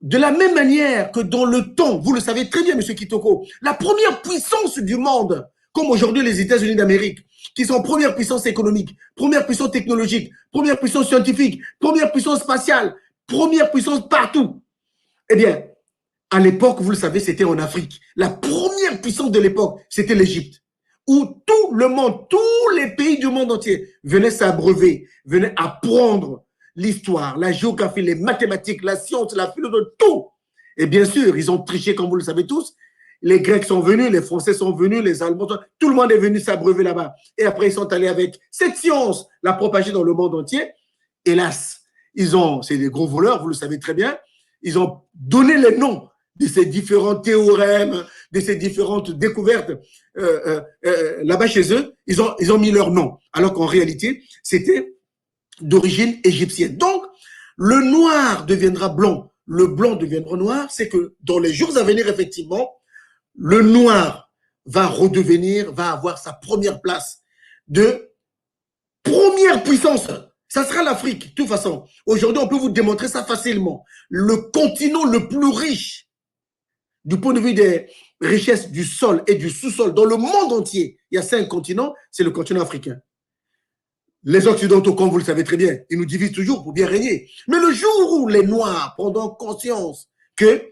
de la même manière que dans le temps, vous le savez très bien, M. Kitoko, la première puissance du monde, comme aujourd'hui les États-Unis d'Amérique, qui sont première puissance économique, première puissance technologique, première puissance scientifique, première puissance spatiale, première puissance partout. Eh bien, à l'époque, vous le savez, c'était en Afrique. La première puissance de l'époque, c'était l'Égypte, où tout le monde, tous les pays du monde entier venaient s'abreuver, venaient apprendre l'histoire, la géographie, les mathématiques, la science, la philosophie, tout. Et bien sûr, ils ont triché, comme vous le savez tous. Les Grecs sont venus, les Français sont venus, les Allemands, tout le monde est venu s'abreuver là-bas. Et après, ils sont allés avec cette science, la propager dans le monde entier. Hélas, c'est des gros voleurs, vous le savez très bien. Ils ont donné les noms de ces différents théorèmes, de ces différentes découvertes là-bas chez eux. Ils ont mis leur nom, alors qu'en réalité, c'était d'origine égyptienne. Donc, le noir deviendra blanc, le blanc deviendra noir. C'est que dans les jours à venir, effectivement, le noir va avoir sa première place de première puissance. Ça sera l'Afrique, de toute façon. Aujourd'hui, on peut vous démontrer ça facilement. Le continent le plus riche du point de vue des richesses du sol et du sous-sol dans le monde entier, il y a 5 continents, c'est le continent africain. Les Occidentaux, comme vous le savez très bien, ils nous divisent toujours pour bien régner. Mais le jour où les Noirs prendront conscience que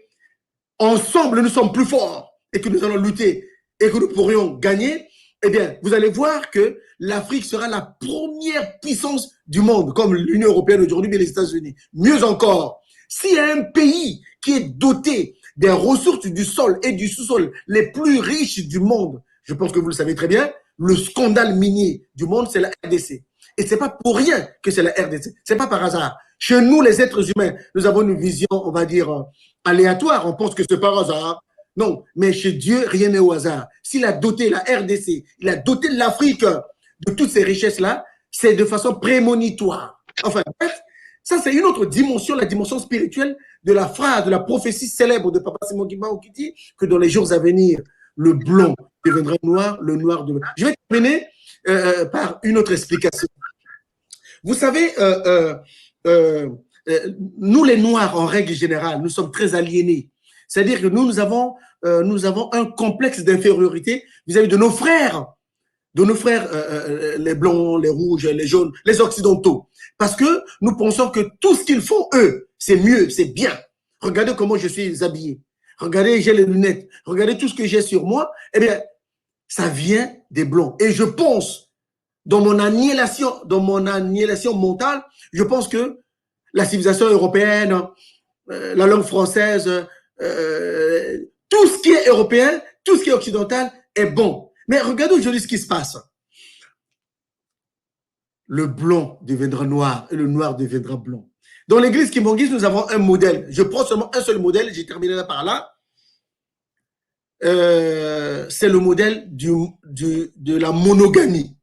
ensemble nous sommes plus forts et que nous allons lutter et que nous pourrions gagner, eh bien, vous allez voir que l'Afrique sera la première puissance du monde, comme l'Union européenne aujourd'hui, mais les États-Unis. Mieux encore, s'il y a un pays qui est doté des ressources du sol et du sous-sol les plus riches du monde, je pense que vous le savez très bien, le scandale minier du monde, c'est la RDC. Et ce n'est pas pour rien que c'est la RDC. Ce n'est pas par hasard. Chez nous, les êtres humains, nous avons une vision, on va dire, aléatoire. On pense que c'est par hasard. Non, mais chez Dieu, rien n'est au hasard. S'il a doté la RDC, il a doté l'Afrique de toutes ces richesses-là, c'est de façon prémonitoire. Enfin, ça, c'est une autre dimension, la dimension spirituelle de la phrase, de la prophétie célèbre de Papa Simon Kimbangu qui dit que dans les jours à venir, le blanc deviendra noir, le noir deviendra... Je vais terminer par une autre explication. Vous savez, nous les Noirs, en règle générale, nous sommes très aliénés. C'est-à-dire que nous avons un complexe d'infériorité vis-à-vis de nos frères, les blancs, les rouges, les jaunes, les occidentaux. Parce que nous pensons que tout ce qu'ils font, eux, c'est mieux, c'est bien. Regardez comment je suis habillé. Regardez, j'ai les lunettes. Regardez tout ce que j'ai sur moi. Eh bien, ça vient des blancs. Et je pense, dans mon annihilation mentale, je pense que la civilisation européenne, la langue française, tout ce qui est européen, tout ce qui est occidental est bon. Mais regardez aujourd'hui ce qui se passe. Le blanc deviendra noir et le noir deviendra blanc. Dans l'église Kimbangiste, nous avons un modèle. Je prends seulement un seul modèle, j'ai terminé là par là. C'est le modèle de la monogamie.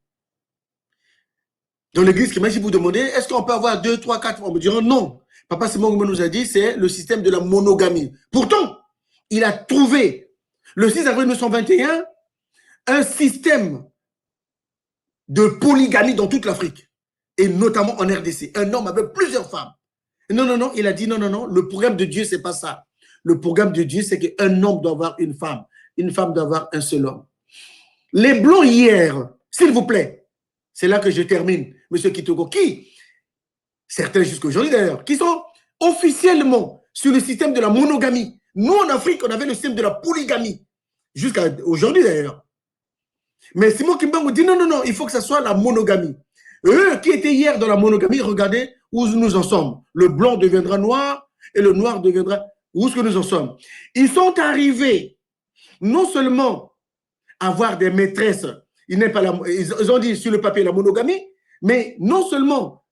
Dans l'église Kimbangiste, si vous demandez, est-ce qu'on peut avoir 2, 3, 4, on me dira non. Papa Simon nous a dit, c'est le système de la monogamie. Pourtant, il a trouvé, le 6 avril 1921, un système de polygamie dans toute l'Afrique, et notamment en RDC. Un homme avec plusieurs femmes. Non, il a dit non, le programme de Dieu, c'est pas ça. Le programme de Dieu, c'est qu'un homme doit avoir une femme doit avoir un seul homme. Les blancs hier, s'il vous plaît, c'est là que je termine, M. Kitoko, certains jusqu'à aujourd'hui d'ailleurs, qui sont officiellement sur le système de la monogamie. Nous, en Afrique, on avait le système de la polygamie, jusqu'à aujourd'hui d'ailleurs. Mais Simon Kimbangu dit non, il faut que ça soit la monogamie. Eux qui étaient hier dans la monogamie, regardez où nous en sommes. Le blanc deviendra noir et le noir deviendra... Où est-ce que nous en sommes? Ils sont arrivés non seulement à avoir des maîtresses, ils ont dit sur le papier la monogamie, mais non seulement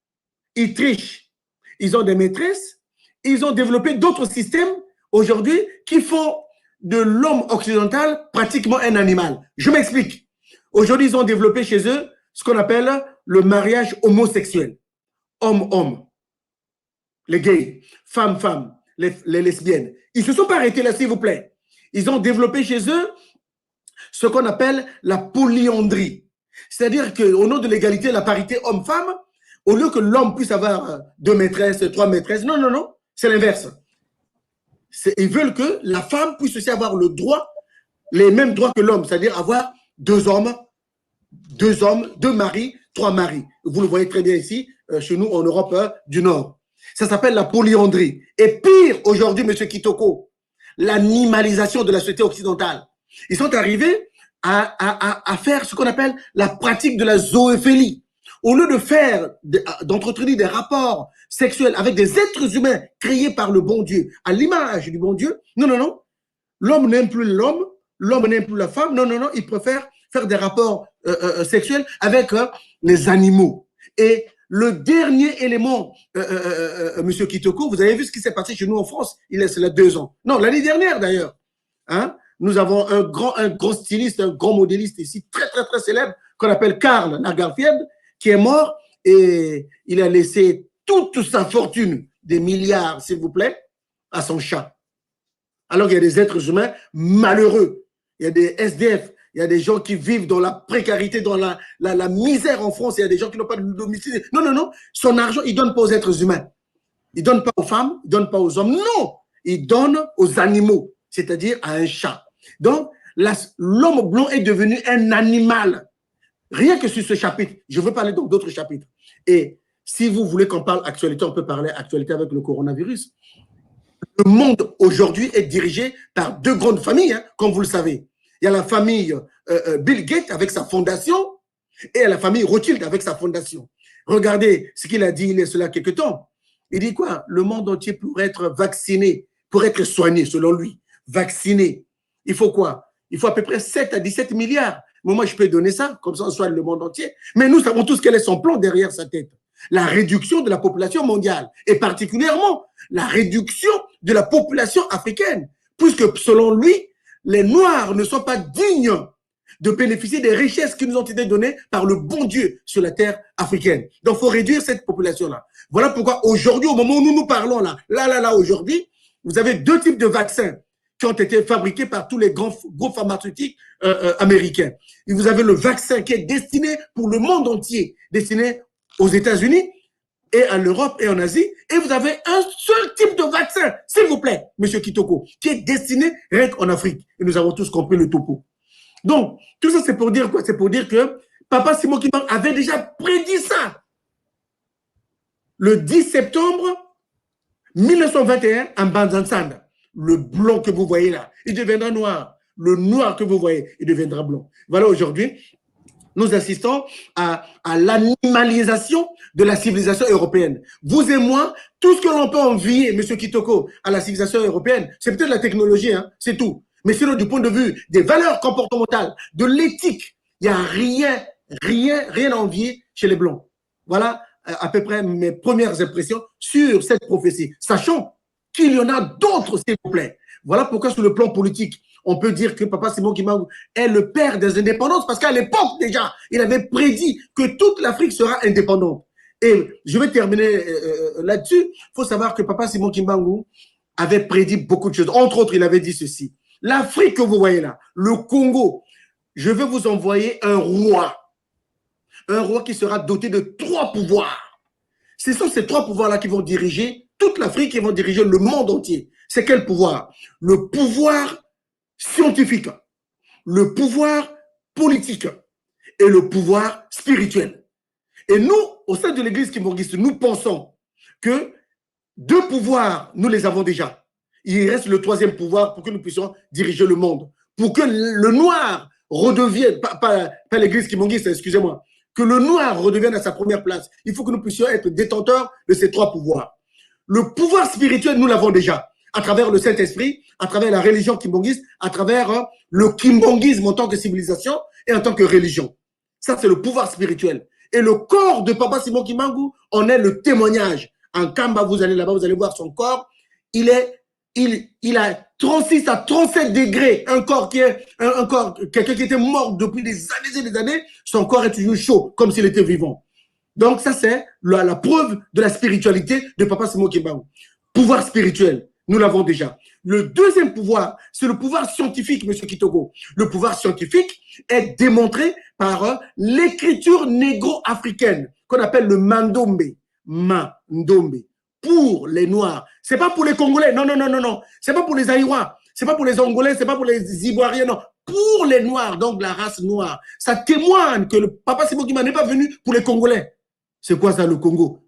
ils trichent, ils ont des maîtresses, ils ont développé d'autres systèmes aujourd'hui qui font de l'homme occidental pratiquement un animal. Je m'explique. Aujourd'hui, ils ont développé chez eux ce qu'on appelle le mariage homosexuel. Homme-homme. Les gays, femme-femme, les lesbiennes. Ils ne se sont pas arrêtés là, s'il vous plaît. Ils ont développé chez eux ce qu'on appelle la polyandrie. C'est-à-dire qu'au nom de l'égalité, la parité homme-femme, au lieu que l'homme puisse avoir 2 maîtresses, 3 maîtresses, non, c'est l'inverse. Ils veulent que la femme puisse aussi avoir le droit, les mêmes droits que l'homme, c'est-à-dire avoir 2 hommes, 2 hommes, 2 maris, 3 maris. Vous le voyez très bien ici, chez nous en Europe du Nord. Ça s'appelle la polyandrie. Et pire, aujourd'hui, M. Kitoko, l'animalisation de la société occidentale. Ils sont arrivés à faire ce qu'on appelle la pratique de la zoophilie. Au lieu de faire, d'entretenir des rapports sexuels avec des êtres humains créés par le bon Dieu, à l'image du bon Dieu, non, non, non. L'homme n'aime plus l'homme, l'homme n'aime plus la femme. Non, non, non. Il préfère faire des rapports sexuels avec les animaux. Et le dernier élément, Monsieur Kitoko, vous avez vu ce qui s'est passé chez nous en France, il est là 2 ans. Non, l'année dernière d'ailleurs. Hein? Nous avons un grand styliste, un grand modéliste ici, très, très, très célèbre, qu'on appelle Karl Lagerfeld, qui est mort et il a laissé toute sa fortune, des milliards, s'il vous plaît, à son chat. Alors qu'il y a des êtres humains malheureux. Il y a des SDF, il y a des gens qui vivent dans la précarité, dans la misère en France. Il y a des gens qui n'ont pas de domicile. Non, non, non. Son argent, il ne donne pas aux êtres humains. Il ne donne pas aux femmes, il ne donne pas aux hommes. Non, il donne aux animaux, c'est-à-dire à un chat. Donc, l'homme blanc est devenu un animal. Rien que sur ce chapitre. Je veux parler donc d'autres chapitres. Et si vous voulez qu'on parle actualité, on peut parler actualité avec le coronavirus. Le monde aujourd'hui est dirigé par 2 grandes familles, hein, comme vous le savez. Il y a la famille Bill Gates avec sa fondation et il y a la famille Rothschild avec sa fondation. Regardez ce qu'il a dit il y a cela quelques temps. Il dit quoi? Le monde entier pour être vacciné, pour être soigné, selon lui, vacciné. Il faut quoi? Il faut à peu près 7 à 17 milliards. Moi, je peux donner ça, comme ça on soigne le monde entier. Mais nous savons tous quel est son plan derrière sa tête. La réduction de la population mondiale et particulièrement la réduction de la population africaine, puisque selon lui, les Noirs ne sont pas dignes de bénéficier des richesses qui nous ont été données par le bon Dieu sur la terre africaine. Donc, il faut réduire cette population-là. Voilà pourquoi aujourd'hui, au moment où nous nous parlons là, aujourd'hui, vous avez 2 types de vaccins qui ont été fabriqués par tous les grands groupes pharmaceutiques américains. Et vous avez le vaccin qui est destiné pour le monde entier, destiné aux États-Unis et à l'Europe et en Asie. Et vous avez un seul type de vaccin, s'il vous plaît, Monsieur Kitoko, qui est destiné rien qu'en Afrique. Et nous avons tous compris le topo. Donc, tout ça, c'est pour dire quoi? C'est pour dire que Papa Simon Kimbangu avait déjà prédit ça. Le 10 septembre 1921, en Banzansand, le blanc que vous voyez là, il deviendra noir. Le noir que vous voyez, il deviendra blanc. Voilà, aujourd'hui, nous assistons à l'animalisation de la civilisation européenne. Vous et moi, tout ce que l'on peut envier, M. Kitoko, à la civilisation européenne, c'est peut-être la technologie, hein, c'est tout. Mais sinon, du point de vue des valeurs comportementales, de l'éthique, il n'y a rien à envier chez les Blancs. Voilà à peu près mes premières impressions sur cette prophétie, sachant qu'il y en a d'autres, s'il vous plaît. Voilà pourquoi, sur le plan politique, on peut dire que Papa Simon Kimbangu est le père des indépendances, parce qu'à l'époque, déjà, il avait prédit que toute l'Afrique sera indépendante. Et je vais terminer là-dessus. Il faut savoir que Papa Simon Kimbangu avait prédit beaucoup de choses. Entre autres, il avait dit ceci. L'Afrique que vous voyez là, le Congo, je vais vous envoyer un roi qui sera doté de 3 pouvoirs. Ce sont ces 3 pouvoirs-là qui vont diriger toute l'Afrique, qui vont diriger le monde entier. C'est quel pouvoir? Le pouvoir scientifique, le pouvoir politique et le pouvoir spirituel. Et nous, au sein de l'Église kimbanguiste, nous pensons que 2 pouvoirs, nous les avons déjà. Il reste le 3e pouvoir pour que nous puissions diriger le monde. Pour que le noir redevienne, pas l'Église kimbanguiste, excusez-moi, que le noir redevienne à sa première place. Il faut que nous puissions être détenteurs de ces 3 pouvoirs. Le pouvoir spirituel, nous l'avons déjà, à travers le Saint-Esprit, à travers la religion kimbanguiste, à travers le kimbanguisme en tant que civilisation et en tant que religion. Ça, c'est le pouvoir spirituel. Et le corps de Papa Simon Kimbangu en est le témoignage. En Kamba, vous allez là-bas, vous allez voir son corps. Il a 36 à 37 degrés. Un corps quelqu'un qui était mort depuis des années et des années, son corps est toujours chaud, comme s'il était vivant. Donc ça, c'est la preuve de la spiritualité de Papa Simon Kimbangu. Pouvoir spirituel, nous l'avons déjà. Le 2e pouvoir, c'est le pouvoir scientifique, M. Kitoko. Le pouvoir scientifique est démontré par l'écriture négro-africaine, qu'on appelle le Mandombe. Mandombe. Pour les Noirs. Ce n'est pas pour les Congolais. Non, non, non, non, non. Ce n'est pas pour les Aïwa. Ce n'est pas pour les Angolais. Ce n'est pas pour les Ivoiriens. Non. Pour pour les Noirs, donc la race noire. Ça témoigne que le Papa Simon Kimbangu n'est pas venu pour les Congolais. C'est quoi ça, le Congo?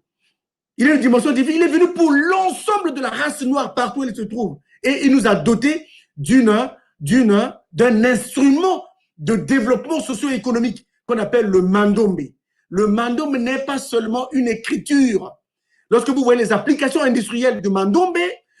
Il a une dimension divine. Il est venu pour l'ensemble de la race noire partout où il se trouve. Et il nous a dotés d'un instrument de développement socio-économique qu'on appelle le mandombe. Le mandombe n'est pas seulement une écriture. Lorsque vous voyez les applications industrielles du mandombe,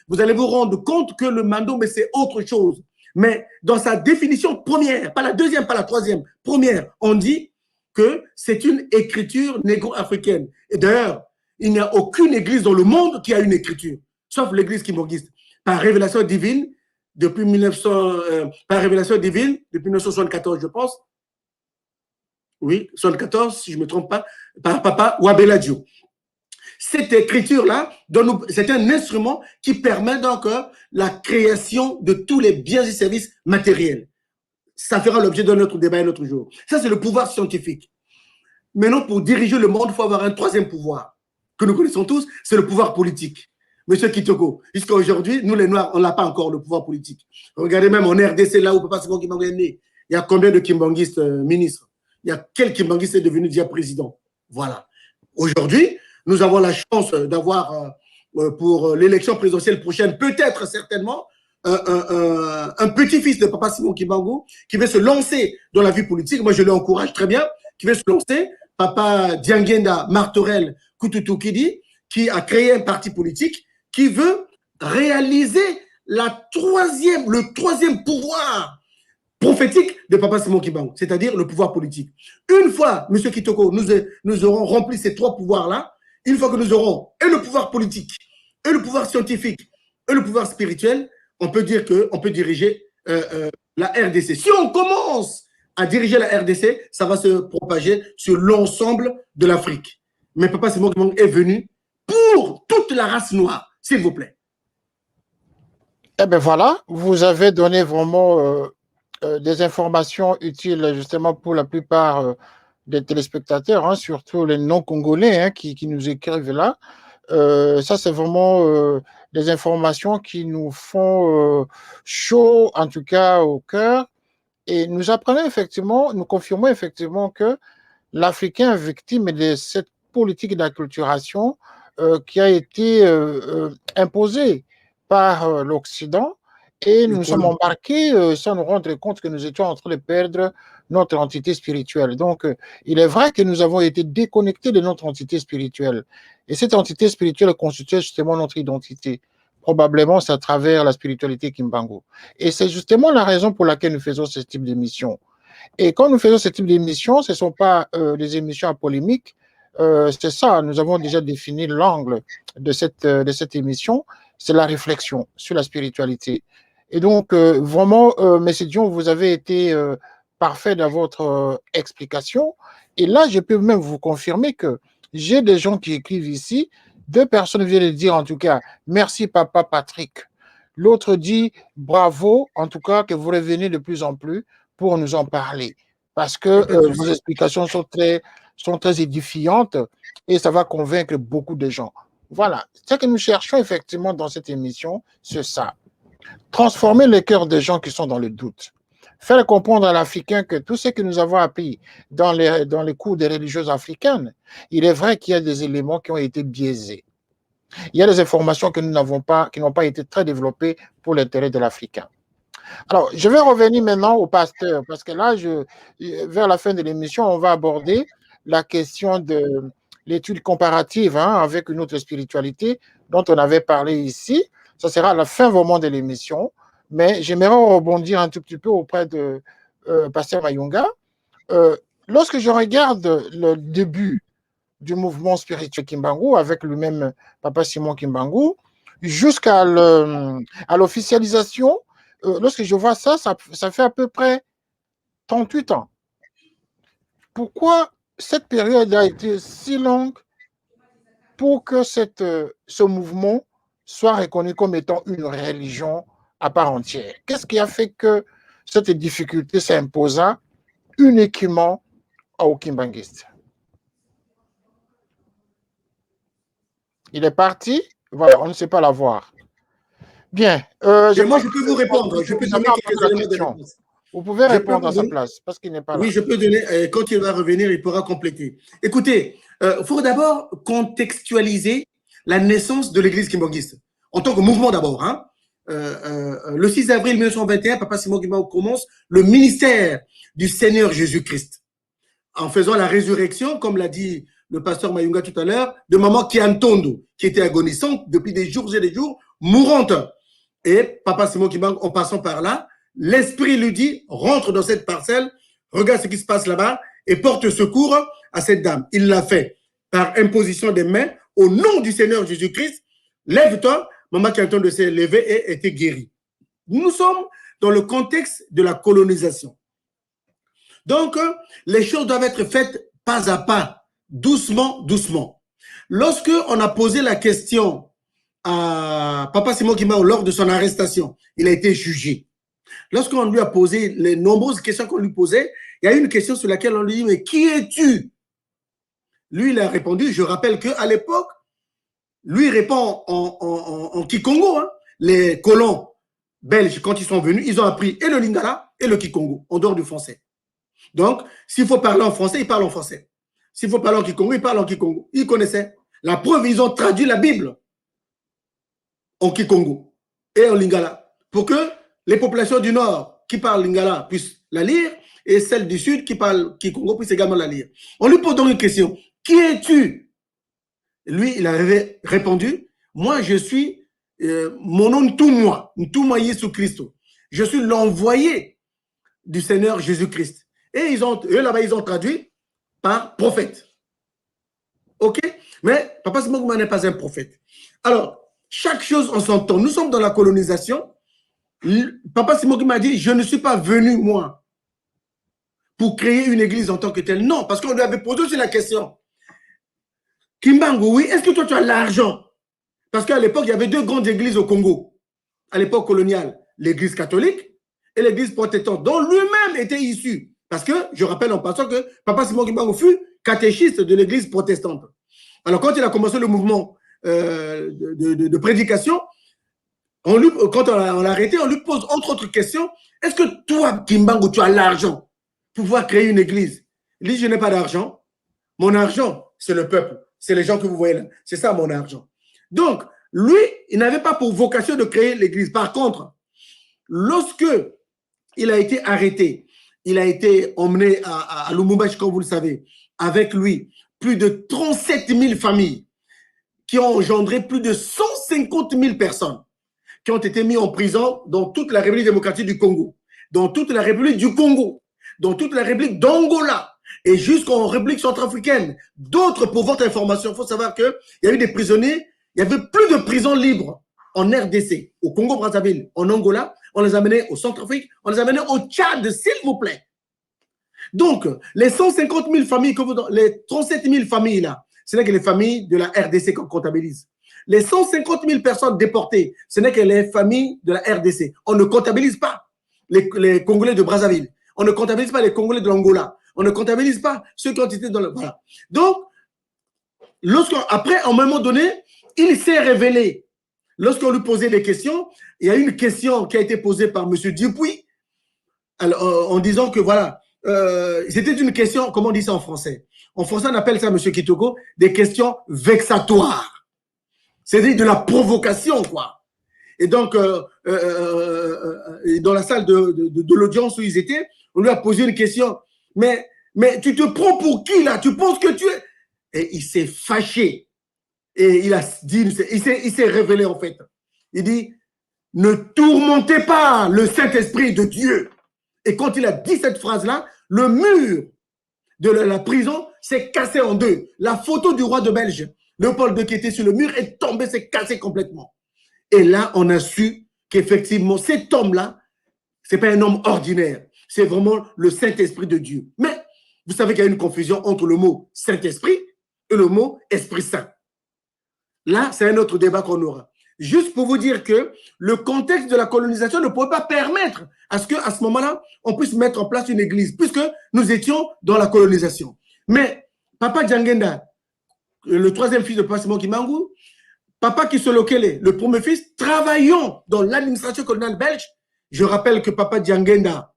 vous allez vous rendre compte que le mandombe, c'est autre chose. Mais dans sa définition première, pas la deuxième, pas la troisième, première, on dit que c'est une écriture négro-africaine. Et d'ailleurs, il n'y a aucune église dans le monde qui a une écriture, sauf l'église kimbanguiste. Par révélation divine, depuis 1974, je pense. Oui, 74, si je ne me trompe pas, par Papa Wabeladjo. Cette écriture-là, c'est un instrument qui permet donc la création de tous les biens et services matériels. Ça fera l'objet d'un autre débat un autre jour. Ça, c'est le pouvoir scientifique. Maintenant, pour diriger le monde, il faut avoir un troisième pouvoir que nous connaissons tous, c'est le pouvoir politique. Monsieur Kitoko, jusqu'à aujourd'hui, nous les Noirs, on n'a pas encore le pouvoir politique. Regardez même en RDC, là où Papa Simon Kimbangu est né, il y a combien de kimbanguistes ministres? Il y a quel kimbanguiste est devenu déjà président? Voilà. Aujourd'hui, nous avons la chance d'avoir, pour l'élection présidentielle prochaine, peut-être certainement, un petit-fils de Papa Simon Kimbangu qui veut se lancer dans la vie politique. Moi, je l'encourage très bien, qui veut se lancer. Papa Diangenda Martorell Kututukidi, qui a créé un parti politique qui veut réaliser le troisième pouvoir prophétique de Papa Simon Kimbangu, c'est-à-dire le pouvoir politique. Une fois, M. Kitoko, nous aurons rempli ces trois pouvoirs-là, une fois que nous aurons et le pouvoir politique, et le pouvoir scientifique, et le pouvoir spirituel, on peut dire qu'on peut diriger la RDC. Si on commence à diriger la RDC, ça va se propager sur l'ensemble de l'Afrique. Mais Papa Simon Kimbangu est venu pour toute la race noire, s'il vous plaît. Eh bien voilà, vous avez donné vraiment des informations utiles justement pour la plupart des téléspectateurs, hein, surtout les non-congolais hein, qui nous écrivent là. Ça, c'est vraiment des informations qui nous font chaud, en tout cas au cœur. Et nous apprenons effectivement, nous confirmons effectivement que l'Africain est victime de cette politique d'acculturation qui a été imposée par l'Occident et nous sommes embarqués sans nous rendre compte que nous étions en train de perdre notre entité spirituelle. Donc, il est vrai que nous avons été déconnectés de notre entité spirituelle. Et cette entité spirituelle constitue justement notre identité. Probablement, c'est à travers la spiritualité Kimbangu. Et c'est justement la raison pour laquelle nous faisons ce type d'émission. Et quand nous faisons ce type d'émission, ce ne sont pas des émissions à polémique. C'est ça, nous avons déjà défini l'angle de cette émission, c'est la réflexion sur la spiritualité. Et donc, vraiment, M. Dion, vous avez été parfait dans votre explication. Et là, je peux même vous confirmer que j'ai des gens qui écrivent ici. Deux personnes viennent de dire, en tout cas, merci Papa Patrick. L'autre dit, bravo, en tout cas, que vous revenez de plus en plus pour nous en parler. Parce que vos explications sont très édifiantes et ça va convaincre beaucoup de gens. Voilà. Ce que nous cherchons effectivement dans cette émission, c'est ça. Transformer les cœurs des gens qui sont dans le doute. Faire comprendre à l'Africain que tout ce que nous avons appris dans les cours des religieuses africaines, il est vrai qu'il y a des éléments qui ont été biaisés. Il y a des informations que nous n'avons pas, qui n'ont pas été très développées pour l'intérêt de l'Africain. Alors, je vais revenir maintenant au pasteur, parce que là, vers la fin de l'émission, on va aborder la question de l'étude comparative hein, avec une autre spiritualité dont on avait parlé ici. Ça sera à la fin vraiment de l'émission, mais j'aimerais rebondir un tout petit peu auprès de pasteur Mayunga. Lorsque je regarde le début du mouvement spirituel Kimbangu avec lui-même Papa Simon Kimbangu, jusqu'à l'officialisation, lorsque je vois ça fait à peu près 38 ans. Pourquoi cette période a été si longue pour que ce mouvement soit reconnu comme étant une religion à part entière? Qu'est-ce qui a fait que cette difficulté s'imposa uniquement aux kimbanguistes? Il est parti, voilà, on ne sait pas l'avoir. Bien. Moi, je peux vous répondre. Je peux donner quelques éléments de réponse. Vous pouvez Je peux répondre vous à sa donner- place parce qu'il n'est pas là. Oui, je peux donner. Quand il va revenir, il pourra compléter. Écoutez, il faut d'abord contextualiser la naissance de l'Église kimbangiste en tant que mouvement d'abord. Hein. Le 6 avril 1921, Papa Simon Kimbangu commence le ministère du Seigneur Jésus-Christ en faisant la résurrection, comme l'a dit le pasteur Mayunga tout à l'heure, de maman Kiantondo, qui était agonisante depuis des jours et des jours, mourante. Et Papa Simon Kimbangu, en passant par là, l'esprit lui dit, rentre dans cette parcelle, regarde ce qui se passe là-bas et porte secours à cette dame. Il l'a fait par imposition des mains au nom du Seigneur Jésus-Christ. Lève-toi, maman Kiantondo s'est levée et était guérie. Nous sommes dans le contexte de la colonisation. Donc, les choses doivent être faites pas à pas, doucement, doucement. Lorsque on a posé la question à Papa Simon Kimbangu lors de son arrestation, il a été jugé. Lorsqu'on lui a posé les nombreuses questions qu'on lui posait, il y a une question sur laquelle on lui dit, mais qui es-tu? Lui, il a répondu, je rappelle qu'à l'époque, lui répond en Kikongo. Hein. Les colons belges, quand ils sont venus, ils ont appris et le lingala et le Kikongo, en dehors du français. Donc, s'il faut parler en français, il parle en français. S'il faut parler en Kikongo, il parle en Kikongo. Ils connaissaient. La preuve, ils ont traduit la Bible en Kikongo et en lingala pour que les populations du Nord qui parlent lingala puissent la lire et celles du Sud qui parlent Kikongo puissent également la lire. On lui pose donc une question. Qui es-tu? Lui, il avait répondu, moi, je suis mon nom Ntumwa Yesu Christo. Je suis l'envoyé du Seigneur Jésus-Christ. Et eux là-bas, ils ont traduit par prophète. OK? Mais Papa Simon Kimbangu n'est pas un prophète. Alors, chaque chose en son temps. Nous sommes dans la colonisation. Papa Simon Kimbangu m'a dit, je ne suis pas venu, moi, pour créer une église en tant que telle. Non, parce qu'on lui avait posé aussi la question. Kimbangu, oui, est-ce que toi, tu as l'argent? Parce qu'à l'époque, il y avait deux grandes églises au Congo. À l'époque coloniale, l'église catholique et l'église protestante, dont lui-même était issu. Parce que, je rappelle en passant que Papa Simon Kimbangu fut catéchiste de l'église protestante. Alors, quand il a commencé le mouvement de prédication, quand on l'a arrêté, on lui pose entre autres questions, est-ce que toi, Kimbangu, tu as l'argent pour pouvoir créer une église? Il dit, je n'ai pas d'argent. Mon argent, c'est le peuple. C'est les gens que vous voyez là. C'est ça mon argent. Donc, lui, il n'avait pas pour vocation de créer l'église. Par contre, lorsque il a été arrêté, il a été emmené à Lubumbashi, comme vous le savez, avec lui, plus de 37 000 familles qui ont engendré plus de 150 000 personnes qui ont été mises en prison dans toute la République démocratique du Congo, dans toute la République du Congo, dans toute la République d'Angola et jusqu'en République centrafricaine. D'autres, pour votre information, il faut savoir qu'il y a eu des prisonniers, il y avait plus de prisons libres en RDC, au Congo-Brazzaville, en Angola. On les a menés au Centrafrique, on les a menés au Tchad, s'il vous plaît. Donc, les 150 000 familles, les 37 000 familles là, ce n'est que les familles de la RDC qu'on comptabilise. Les 150 000 personnes déportées, ce n'est que les familles de la RDC. On ne comptabilise pas les Congolais de Brazzaville. On ne comptabilise pas les Congolais de l'Angola. On ne comptabilise pas ceux qui ont été dans le... Voilà. Donc, après, à un moment donné, il s'est révélé. Lorsqu'on lui posait des questions, il y a une question qui a été posée par M. Dupuis, alors, en disant que voilà, c'était une question, comment on dit ça en français? En français, on appelle ça, M. Kitoko, des questions vexatoires. C'est-à-dire de la provocation, quoi. Et donc, dans la salle de l'audience où ils étaient, on lui a posé une question. Mais tu te prends pour qui, là? Tu penses que tu es... Et il s'est fâché. Et il a dit, il s'est révélé, en fait. Il dit, ne tourmentez pas le Saint-Esprit de Dieu. Et quand il a dit cette phrase-là, le mur de la prison s'est cassé en deux. La photo du roi de Belge, Léopold II, qui était sur le mur, est tombée, s'est cassée complètement. Et là, on a su qu'effectivement, cet homme-là, ce n'est pas un homme ordinaire. C'est vraiment le Saint-Esprit de Dieu. Mais vous savez qu'il y a une confusion entre le mot Saint-Esprit et le mot Esprit Saint. Là, c'est un autre débat qu'on aura. Juste pour vous dire que le contexte de la colonisation ne pouvait pas permettre à ce qu'à ce moment-là, on puisse mettre en place une église, puisque nous étions dans la colonisation. Mais Papa Djangenda, le troisième fils de Papa Simon Kimbangu, Papa Kisolokele, le premier fils, travaillant dans l'administration coloniale belge. Je rappelle que Papa Djangenda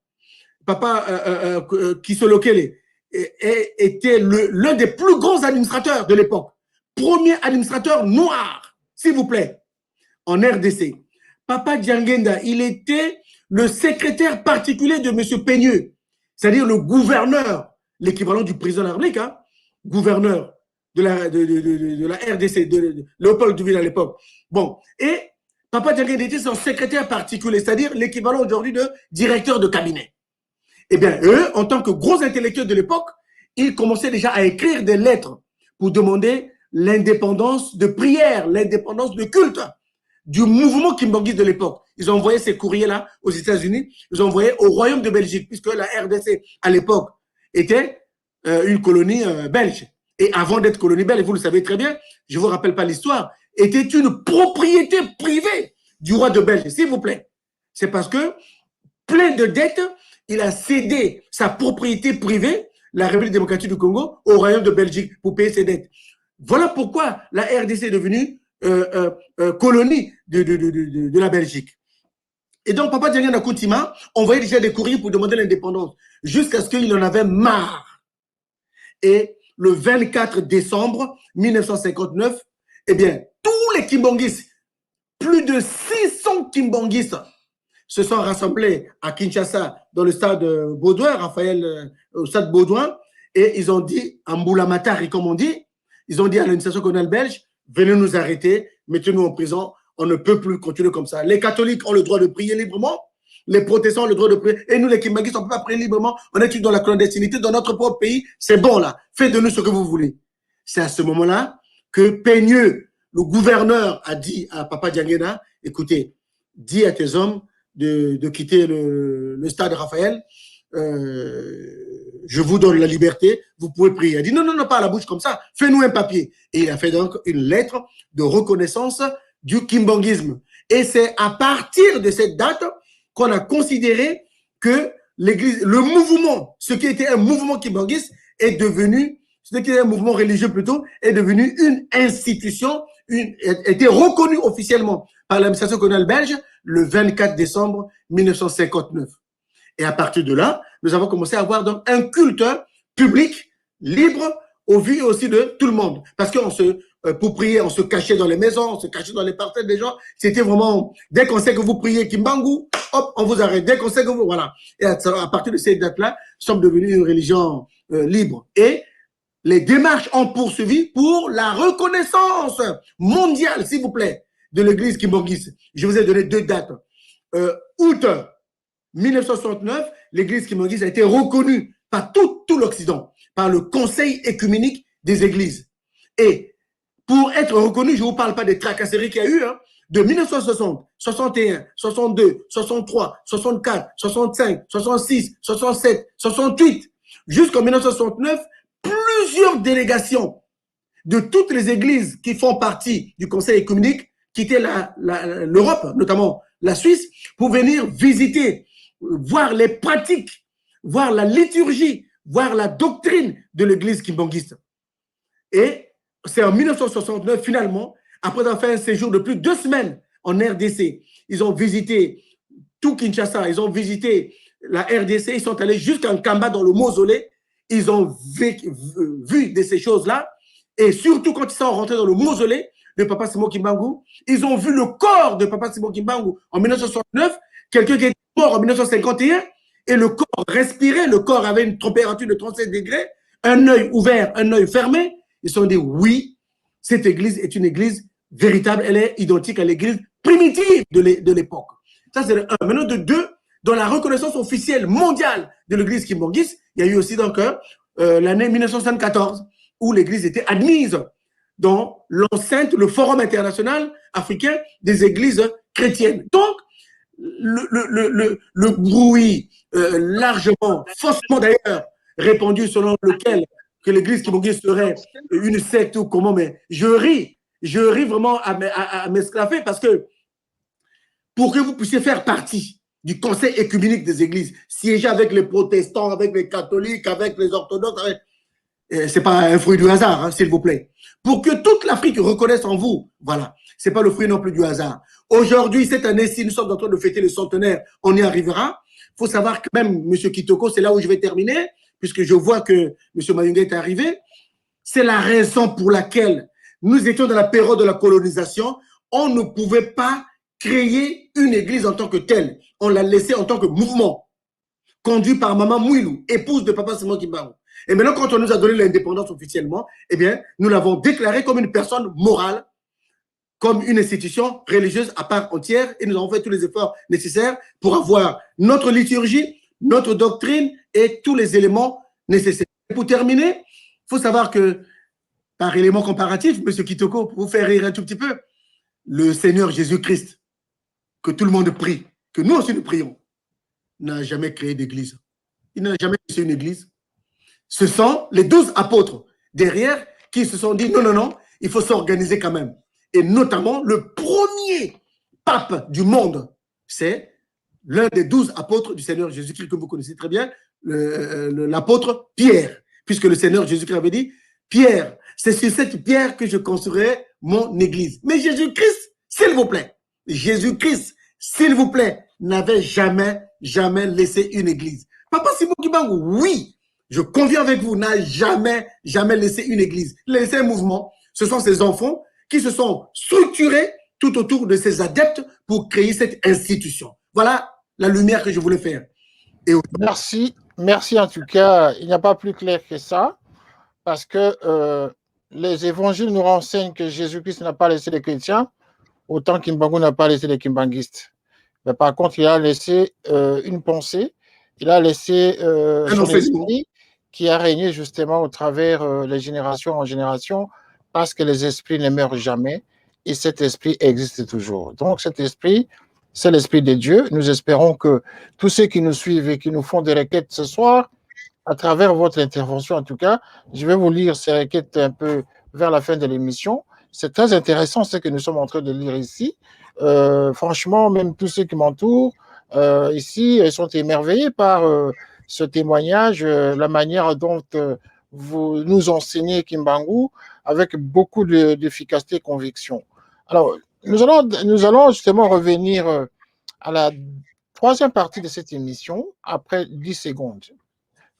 Papa Kisolokele était l'un des plus grands administrateurs de l'époque. Premier administrateur noir, s'il vous plaît, en RDC. Papa Djangenda, il était le secrétaire particulier de M. Peigneux, c'est-à-dire le gouverneur, l'équivalent du président de la République, hein, gouverneur de la RDC, de Léopold Duville à l'époque. Bon, et Papa Djangenda était son secrétaire particulier, c'est-à-dire l'équivalent aujourd'hui de directeur de cabinet. Eh bien, eux, en tant que gros intellectuels de l'époque, ils commençaient déjà à écrire des lettres pour demander l'indépendance de prière, l'indépendance de culte du mouvement kimbangiste de l'époque. Ils ont envoyé ces courriers-là aux États-Unis, ils ont envoyé au Royaume de Belgique, puisque la RDC, à l'époque, était une colonie belge. Et avant d'être colonie belge, vous le savez très bien, je ne vous rappelle pas l'histoire, était une propriété privée du roi de Belgique, s'il vous plaît. C'est parce que, plein de dettes, il a cédé sa propriété privée, la République démocratique du Congo, au Royaume de Belgique pour payer ses dettes. Voilà pourquoi la RDC est devenue colonie de la Belgique. Et donc, Papa Djangenda Koutima envoyait déjà des courriers pour demander l'indépendance, jusqu'à ce qu'il en avait marre. Et le 24 décembre 1959, eh bien, tous les Kimbanguistes, plus de 600 Kimbanguistes, se sont rassemblés à Kinshasa dans le stade Baudouin, Raphaël, au stade Baudouin, et ils ont dit, à Mboulamata, comme on dit, ils ont dit à l'administration coloniale belge, venez nous arrêter, mettez-nous en prison, on ne peut plus continuer comme ça. Les catholiques ont le droit de prier librement, les protestants ont le droit de prier, et nous les Kimbanguistes, on ne peut pas prier librement, on est dans la clandestinité dans notre propre pays, c'est bon là, faites de nous ce que vous voulez. C'est à ce moment-là que Peigneux, le gouverneur, a dit à Papa Djangenda, écoutez, dis à tes hommes de quitter le stade Raphaël, je vous donne la liberté, vous pouvez prier. Il a dit non, pas à la bouche comme ça, fais-nous un papier. Et il a fait donc une lettre de reconnaissance du kimbanguisme. Et c'est à partir de cette date qu'on a considéré que l'église, le mouvement, ce qui était un mouvement kimbanguiste, est devenu, ce qui était un mouvement religieux plutôt, est devenu une institution, était reconnu officiellement par l'administration coloniale belge le 24 décembre 1959. Et à partir de là, nous avons commencé à avoir donc un culte public, libre, au vu aussi de tout le monde. Parce qu'on pour prier, on se cachait dans les maisons, on se cachait dans les parterres des gens. C'était vraiment, dès qu'on sait que vous priez Kimbangu, hop, on vous arrête. Dès qu'on sait que vous, voilà. Et à partir de cette date-là, nous sommes devenus une religion libre. Et les démarches ont poursuivi pour la reconnaissance mondiale, s'il vous plaît, de l'église kimbanguiste. Je vous ai donné 2 dates. Août 1969, l'église kimbanguiste a été reconnue par tout l'Occident, par le Conseil écuménique des églises. Et pour être reconnue, je ne vous parle pas des tracasseries qu'il y a eu, hein, de 1960, 61, 62, 63, 64, 65, 66, 67, 68, jusqu'en 1969, plusieurs délégations de toutes les églises qui font partie du Conseil écuménique quittaient l'Europe, notamment la Suisse, pour venir visiter, voir les pratiques, voir la liturgie, voir la doctrine de l'église kimbanguiste. Et c'est en 1969, finalement, après avoir fait un séjour de plus de 2 semaines en RDC, ils ont visité tout Kinshasa, ils ont visité la RDC, ils sont allés jusqu'en Kamba dans le mausolée, ils ont vu de ces choses-là, et surtout quand ils sont rentrés dans le mausolée de Papa Simon Kimbangu, ils ont vu le corps de Papa Simon Kimbangu en 1969, quelqu'un qui est mort en 1951, et le corps respirait, le corps avait une température de 37 degrés, un œil ouvert, un œil fermé. Ils se sont dit, oui, cette église est une église véritable, elle est identique à l'église primitive de l'époque. Ça, c'est le 1. Maintenant, de 2, dans la reconnaissance officielle mondiale de l'église kimbanguiste, il y a eu aussi donc l'année 1974, où l'église était admise dans l'enceinte, le Forum international africain des églises chrétiennes. Donc, le bruit largement, faussement d'ailleurs, répandu selon lequel que l'église kimbanguiste serait une secte ou comment, mais je ris vraiment à m'esclaffer parce que pour que vous puissiez faire partie du conseil écuménique des églises, siéger avec les protestants, avec les catholiques, avec les orthodoxes, c'est pas un fruit du hasard, hein, s'il vous plaît. Pour que toute l'Afrique reconnaisse en vous, voilà, c'est pas le fruit non plus du hasard. Aujourd'hui, cette année-ci, nous sommes en train de fêter le centenaire, on y arrivera, faut savoir que même M. Kitoko, c'est là où je vais terminer, puisque je vois que M. Mayunga est arrivé. C'est la raison pour laquelle nous étions dans la période de la colonisation. On ne pouvait pas créer une église en tant que telle. On l'a laissée en tant que mouvement, conduit par Maman Mouilou, épouse de Papa Simon Kimbangu. Et maintenant, quand on nous a donné l'indépendance officiellement, eh bien, nous l'avons déclarée comme une personne morale, comme une institution religieuse à part entière, et nous avons fait tous les efforts nécessaires pour avoir notre liturgie, notre doctrine et tous les éléments nécessaires. Et pour terminer, il faut savoir que, par élément comparatif, M. Kitoko, pour vous faire rire un tout petit peu, le Seigneur Jésus-Christ, que tout le monde prie, que nous aussi nous prions, n'a jamais créé d'église. Il n'a jamais créé une église. Ce sont les 12 apôtres derrière qui se sont dit non, non, non, il faut s'organiser quand même. Et notamment, le premier pape du monde, c'est l'un des 12 apôtres du Seigneur Jésus-Christ que vous connaissez très bien, l'apôtre Pierre, puisque le Seigneur Jésus-Christ avait dit, Pierre, c'est sur cette pierre que je construirai mon église. Mais Jésus-Christ, s'il vous plaît, Jésus-Christ, s'il vous plaît, n'avait jamais laissé une église. Papa Simon Kimbangu, oui, je conviens avec vous, n'a jamais laissé une église. Laissé un mouvement. Ce sont ces enfants qui se sont structurés tout autour de ces adeptes pour créer cette institution. Voilà la lumière que je voulais faire. Et merci en tout cas. Il n'y a pas plus clair que ça, parce que les évangiles nous renseignent que Jésus-Christ n'a pas laissé les chrétiens, autant Kimbangu n'a pas laissé les kimbanguistes. Mais par contre, il a laissé une pensée, il a laissé son esprit qui a régné justement au travers les générations en génération, parce que les esprits ne meurent jamais et cet esprit existe toujours. Donc cet esprit, c'est l'esprit de Dieu. Nous espérons que tous ceux qui nous suivent et qui nous font des requêtes ce soir, à travers votre intervention en tout cas, je vais vous lire ces requêtes un peu vers la fin de l'émission. C'est très intéressant ce que nous sommes en train de lire ici. Franchement, même tous ceux qui m'entourent ici sont émerveillés par ce témoignage, la manière dont vous nous enseignez Kimbangu avec beaucoup d'efficacité et conviction. Alors, nous allons justement revenir à la troisième partie de cette émission après 10 secondes.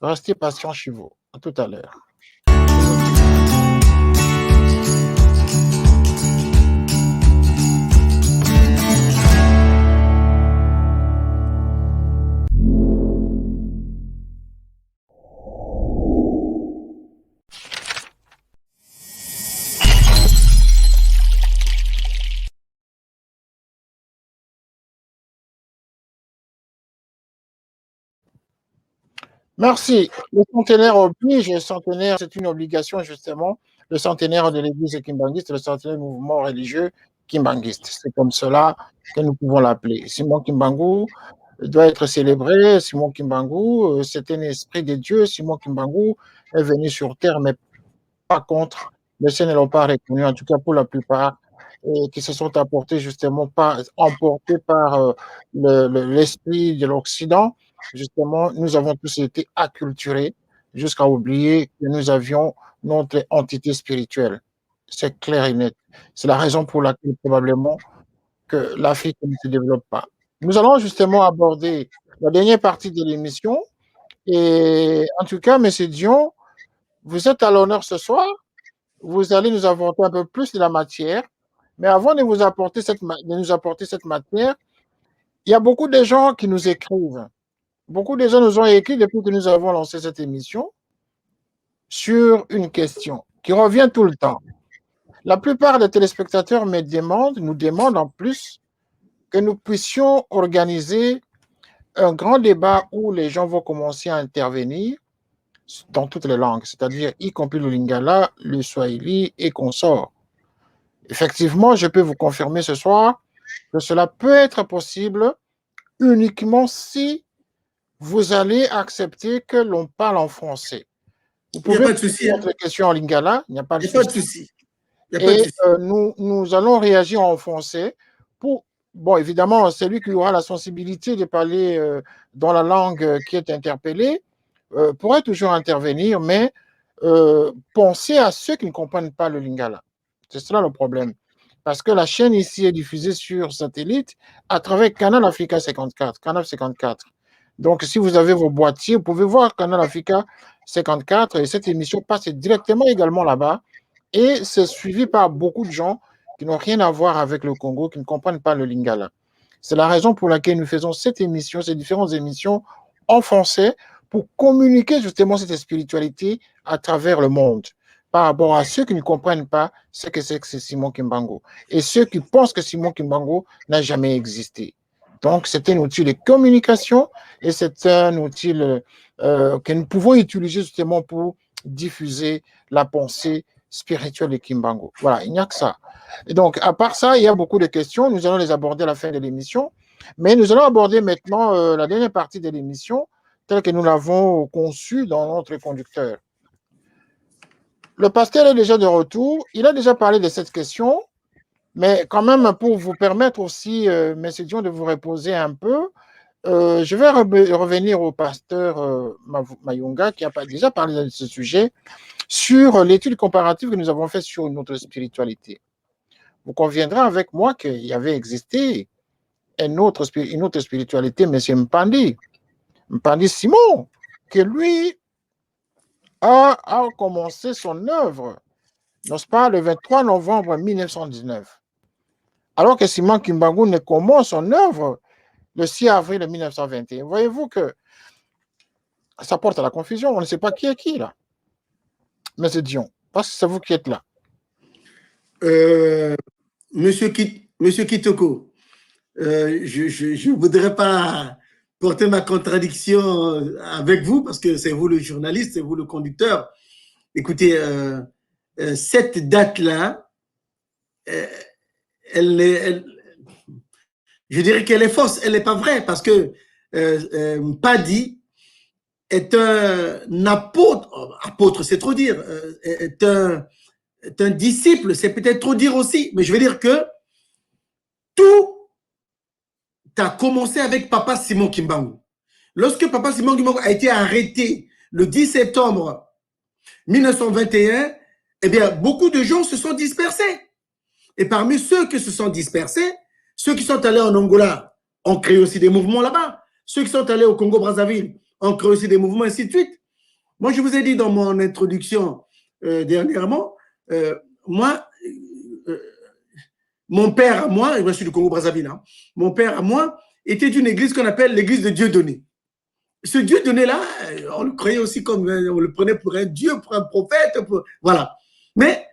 Restez patient chez vous. À tout à l'heure. Merci. Le centenaire oblige, le centenaire, c'est une obligation justement. Le centenaire de l'église kimbanguiste, le centenaire du mouvement religieux kimbanguiste. C'est comme cela que nous pouvons l'appeler. Simon Kimbangu doit être célébré. Simon Kimbangu, c'est un esprit de Dieu. Simon Kimbangu est venu sur terre, mais pas contre. Les saints ne l'ont pas reconnu, en tout cas pour la plupart, et qui se sont emportés par l'esprit de l'Occident. Justement, nous avons tous été acculturés jusqu'à oublier que nous avions notre entité spirituelle. C'est clair et net. C'est la raison pour laquelle probablement que l'Afrique ne se développe pas. Nous allons justement aborder la dernière partie de l'émission. Et en tout cas, M. Dion, vous êtes à l'honneur ce soir. Vous allez nous apporter un peu plus de la matière. Mais avant de nous apporter cette matière, il y a beaucoup de gens qui nous écrivent. Beaucoup de gens nous ont écrit depuis que nous avons lancé cette émission sur une question qui revient tout le temps. La plupart des téléspectateurs nous demandent en plus que nous puissions organiser un grand débat où les gens vont commencer à intervenir dans toutes les langues, c'est-à-dire y compris le lingala, le swahili et consorts. Effectivement, je peux vous confirmer ce soir que cela peut être possible uniquement si vous allez accepter que l'on parle en français. Vous pouvez poser votre question en lingala, il n'y a pas de souci. Et nous allons réagir en français pour, bon, évidemment, celui qui aura la sensibilité de parler dans la langue qui est interpellée pourrait toujours intervenir, mais pensez à ceux qui ne comprennent pas le lingala. C'est cela le problème. Parce que la chaîne ici est diffusée sur satellite à travers Canal Africa 54, Canal 54. Donc, si vous avez vos boîtiers, vous pouvez voir Canal Africa 54 et cette émission passe directement également là-bas. Et c'est suivi par beaucoup de gens qui n'ont rien à voir avec le Congo, qui ne comprennent pas le Lingala. C'est la raison pour laquelle nous faisons cette émission, ces différentes émissions en français pour communiquer justement cette spiritualité à travers le monde par rapport à ceux qui ne comprennent pas ce que c'est Simon Kimbangu et ceux qui pensent que Simon Kimbangu n'a jamais existé. Donc, c'est un outil de communication et c'est un outil que nous pouvons utiliser justement pour diffuser la pensée spirituelle de Kimbangu. Voilà, il n'y a que ça. Et donc, à part ça, il y a beaucoup de questions. Nous allons les aborder à la fin de l'émission. Mais nous allons aborder maintenant la dernière partie de l'émission telle que nous l'avons conçue dans notre conducteur. Le pasteur est déjà de retour. Il a déjà parlé de cette question. Mais quand même, pour vous permettre aussi, messieurs Dion, de vous reposer un peu, je vais revenir au pasteur Mayunga qui a déjà parlé de ce sujet sur l'étude comparative que nous avons faite sur notre spiritualité. Vous conviendrez avec moi qu'il y avait existé une autre spiritualité, M. Mpandi Simon, que lui a commencé son œuvre, n'est-ce pas, le 23 novembre 1919. Alors que Simon Kimbangu ne commence son œuvre le 6 avril 1921. Voyez-vous que ça porte à la confusion. On ne sait pas qui est qui, là. Monsieur Dion, parce que c'est vous qui êtes là. Monsieur Kitoko, je ne voudrais pas porter ma contradiction avec vous, parce que c'est vous le journaliste, c'est vous le conducteur. Écoutez, cette date-là, je dirais qu'elle est fausse, elle n'est pas vraie, parce que Mpadi est un apôtre c'est trop dire, est un disciple, c'est peut-être trop dire aussi, mais je veux dire que tout a commencé avec Papa Simon Kimbangu. Lorsque Papa Simon Kimbangu a été arrêté le 10 septembre 1921, eh bien, beaucoup de gens se sont dispersés. Et parmi ceux qui se sont dispersés, ceux qui sont allés en Angola ont créé aussi des mouvements là-bas. Ceux qui sont allés au Congo-Brazzaville ont créé aussi des mouvements, ainsi de suite. Moi, je vous ai dit dans mon introduction dernièrement, moi, mon père à moi, et moi je suis du Congo-Brazzaville, hein, mon père à moi était d'une église qu'on appelle l'église de Dieudonné. Ce Dieudonné-là, on le croyait aussi comme, on le prenait pour un dieu, pour un prophète, voilà. Mais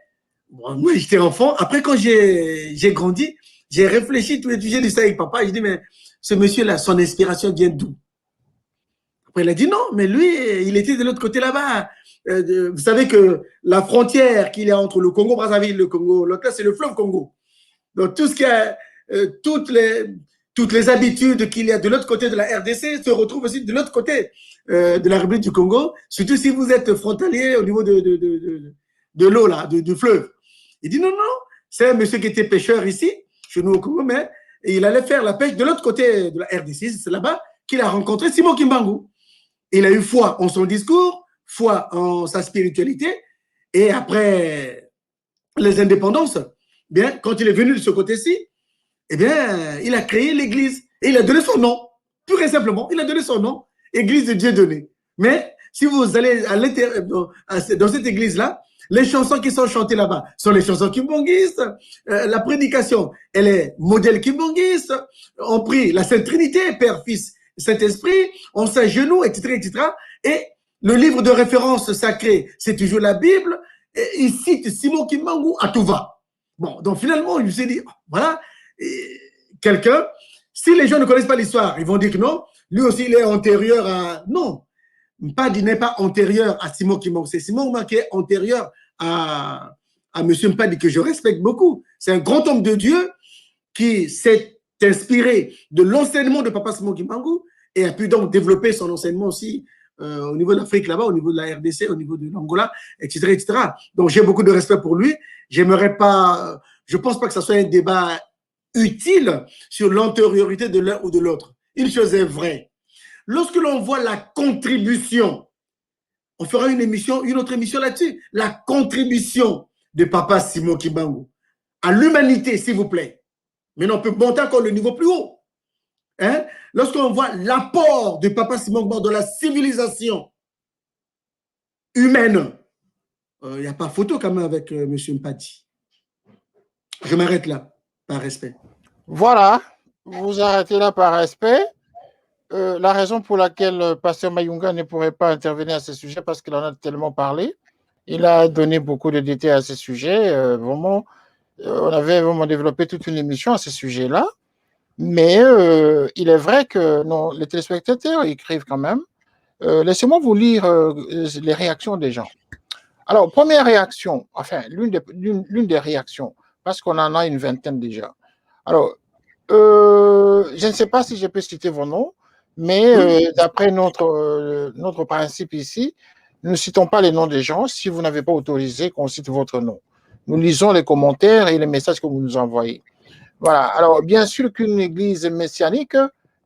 bon, moi, j'étais enfant. Après, quand j'ai grandi, j'ai réfléchi, j'ai dit ça avec papa. J'ai dit, mais ce monsieur-là, son inspiration vient d'où? Après, il a dit non, mais lui, il était de l'autre côté là-bas. Vous savez que la frontière qu'il y a entre le Congo-Brazzaville et le Congo, l'autre là, c'est le fleuve Congo. Donc, tout ce qui a, toutes les habitudes qu'il y a de l'autre côté de la RDC se retrouvent aussi de l'autre côté de la République du Congo, surtout si vous êtes frontalier au niveau de l'eau, là, du fleuve. Il dit non, non, c'est un monsieur qui était pêcheur ici, chez nous au Congo, mais il allait faire la pêche de l'autre côté de la RDC. C'est là-bas qu'il a rencontré Simon Kimbangu. Il a eu foi en son discours, foi en sa spiritualité, et après les indépendances, bien, quand il est venu de ce côté-ci, eh bien, il a créé l'église et il a donné son nom. Pur et simplement, il a donné son nom, Église de Dieudonné. Mais si vous allez à l'intérieur, dans cette église-là, les chansons qui sont chantées là-bas sont les chansons kimbanguistes. La prédication, elle est modèle kimbanguiste. On prie la Sainte Trinité, Père, Fils, Saint-Esprit. On s'agenouille, etc., etc. Et le livre de référence sacré, c'est toujours la Bible. Et il cite Simon Kimbangu à tout va. Bon, donc finalement, il me s'est dit, voilà, quelqu'un, si les gens ne connaissent pas l'histoire, ils vont dire que non, lui aussi il est antérieur à... Non, Mpadi n'est pas antérieur à Simon Kimbangu, c'est Simon Kimbangu qui est antérieur à M. Mpadi, que je respecte beaucoup. C'est un grand homme de Dieu qui s'est inspiré de l'enseignement de Papa Simon Kimbangu et a pu donc développer son enseignement aussi au niveau de l'Afrique là-bas, au niveau de la RDC, au niveau de l'Angola, etc., etc. Donc j'ai beaucoup de respect pour lui. J'aimerais pas, je pense pas que ça soit un débat utile sur l'antériorité de l'un ou de l'autre. Une chose est vraie. Lorsque l'on voit la contribution, on fera une autre émission là-dessus, la contribution de Papa Simon Kimbangu à l'humanité, s'il vous plaît. Mais on peut monter encore le niveau plus haut. Hein? Lorsqu'on voit l'apport du Papa Simon Gbagbo dans la civilisation humaine, il n'y a pas photo quand même avec M. Mpati. Je m'arrête là, par respect. Voilà, vous arrêtez là par respect. La raison pour laquelle Pasteur Mayunga ne pourrait pas intervenir à ce sujet, parce qu'il en a tellement parlé. Il a donné beaucoup de détails à ce sujet. Vraiment, on avait vraiment développé toute une émission à ce sujet-là. Mais il est vrai que non, les téléspectateurs écrivent quand même. Laissez-moi vous lire les réactions des gens. Alors, première réaction, enfin, l'une des réactions, parce qu'on en a une vingtaine déjà. Alors, je ne sais pas si je peux citer vos noms, mais d'après notre principe ici, nous ne citons pas les noms des gens si vous n'avez pas autorisé qu'on cite votre nom. Nous lisons les commentaires et les messages que vous nous envoyez. Voilà. Alors, bien sûr qu'une église messianique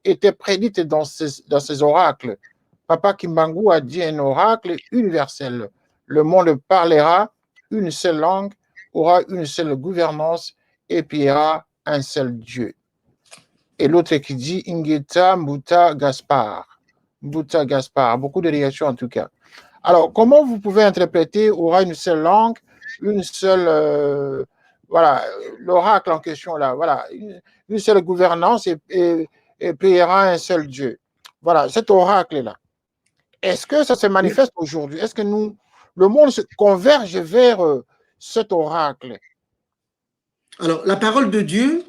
était prédite dans ces oracles. Papa Kimbangu a dit un oracle universel. Le monde parlera une seule langue, aura une seule gouvernance et priera un seul Dieu. Et l'autre qui dit Ingeta Mbuta Gaspard. Mbuta Gaspard. Beaucoup de réactions en tout cas. Alors, comment vous pouvez interpréter aura une seule langue, une seule. Voilà, l'oracle en question là, voilà, une seule gouvernance et priera un seul Dieu. Voilà, cet oracle-là. Est-ce que ça se manifeste aujourd'hui? Est-ce que le monde se converge vers cet oracle? Alors, la parole de Dieu,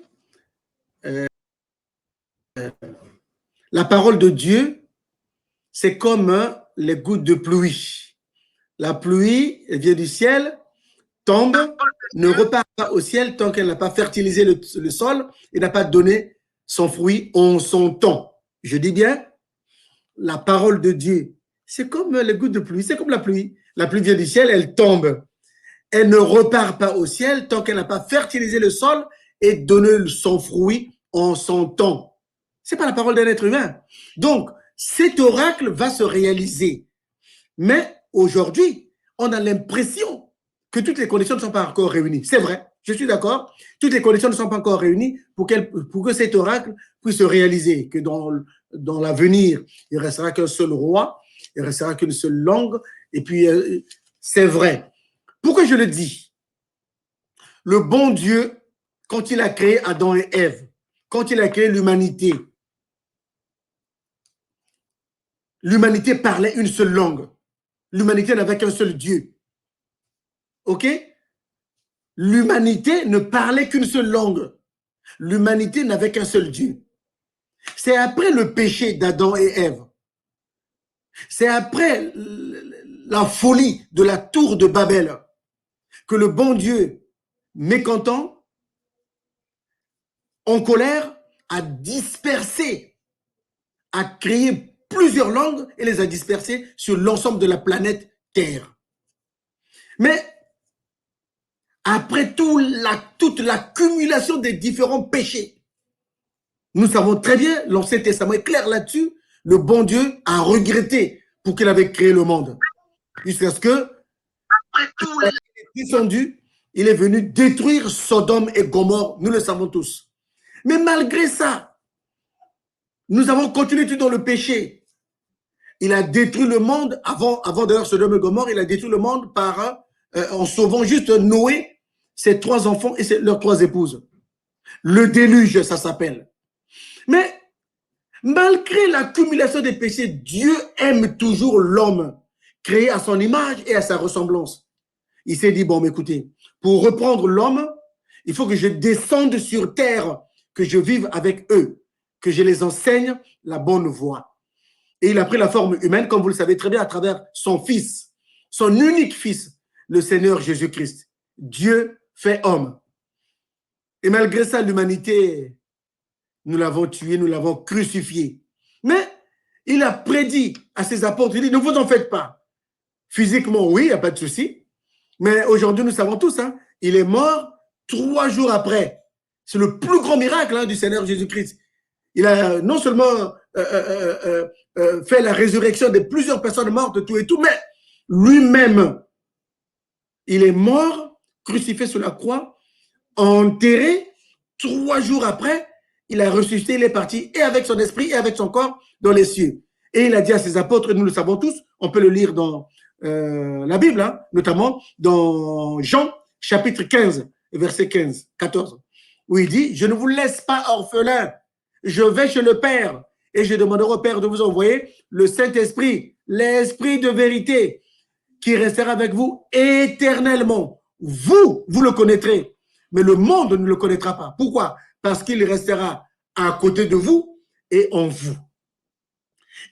c'est comme les gouttes de pluie. La pluie, elle vient du ciel, tombe, ne repart pas au ciel tant qu'elle n'a pas fertilisé le sol et n'a pas donné son fruit en son temps. Je dis bien, la parole de Dieu, c'est comme les gouttes de pluie, c'est comme la pluie. La pluie vient du ciel, elle tombe. Elle ne repart pas au ciel tant qu'elle n'a pas fertilisé le sol et donné son fruit en son temps. Ce n'est pas la parole d'un être humain. Donc, cet oracle va se réaliser. Mais aujourd'hui, on a l'impression que toutes les conditions ne sont pas encore réunies. C'est vrai, je suis d'accord. Toutes les conditions ne sont pas encore réunies pour que cet oracle puisse se réaliser, que dans l'avenir, il ne restera qu'un seul roi, il ne restera qu'une seule langue. Et puis, c'est vrai. Pourquoi je le dis? Le bon Dieu, quand il a créé Adam et Ève, quand il a créé l'humanité parlait une seule langue. L'humanité n'avait qu'un seul Dieu. OK? L'humanité ne parlait qu'une seule langue. L'humanité n'avait qu'un seul Dieu. C'est après le péché d'Adam et Ève. C'est après la folie de la tour de Babel que le bon Dieu, mécontent, en colère, a dispersé, a créé plusieurs langues et les a dispersées sur l'ensemble de la planète Terre. Mais après toute l'accumulation des différents péchés, nous savons très bien, l'Ancien Testament est clair là-dessus, le bon Dieu a regretté pour qu'il avait créé le monde. Jusqu'à ce que, après tout, il est descendu, il est venu détruire Sodome et Gomorrhe, nous le savons tous. Mais malgré ça, nous avons continué dans le péché. Il a détruit le monde, avant d'ailleurs Sodome et Gomorrhe, il a détruit le monde en sauvant juste Noé, ses 3 enfants et leurs 3 épouses. Le déluge, ça s'appelle. Mais malgré l'accumulation des péchés, Dieu aime toujours l'homme, créé à son image et à sa ressemblance. Il s'est dit, bon, mais écoutez, pour reprendre l'homme, il faut que je descende sur terre, que je vive avec eux, que je les enseigne la bonne voie. Et il a pris la forme humaine, comme vous le savez très bien, à travers son fils, son unique fils, le Seigneur Jésus-Christ. Dieu fait homme. Et malgré ça, l'humanité, nous l'avons tué, nous l'avons crucifié. Mais il a prédit à ses apôtres, il dit, ne vous en faites pas. Physiquement, oui, il n'y a pas de souci. Mais aujourd'hui, nous savons tous, hein, il est mort 3 jours après. C'est le plus grand miracle du Seigneur Jésus-Christ. Il a non seulement fait la résurrection de plusieurs personnes mortes, tout et tout, mais lui-même, il est mort, crucifié sur la croix, enterré. 3 jours après, il a ressuscité, il est parti, et avec son esprit, et avec son corps, dans les cieux. Et il a dit à ses apôtres, et nous le savons tous, on peut le lire dans la Bible, hein, notamment dans Jean, chapitre 15, verset 15, 14, où il dit, je ne vous laisse pas orphelins, je vais chez le Père, et je demanderai au Père de vous envoyer le Saint-Esprit, l'Esprit de vérité, qui restera avec vous éternellement. Vous le connaîtrez, mais le monde ne le connaîtra pas. Pourquoi? Parce qu'il restera à côté de vous et en vous.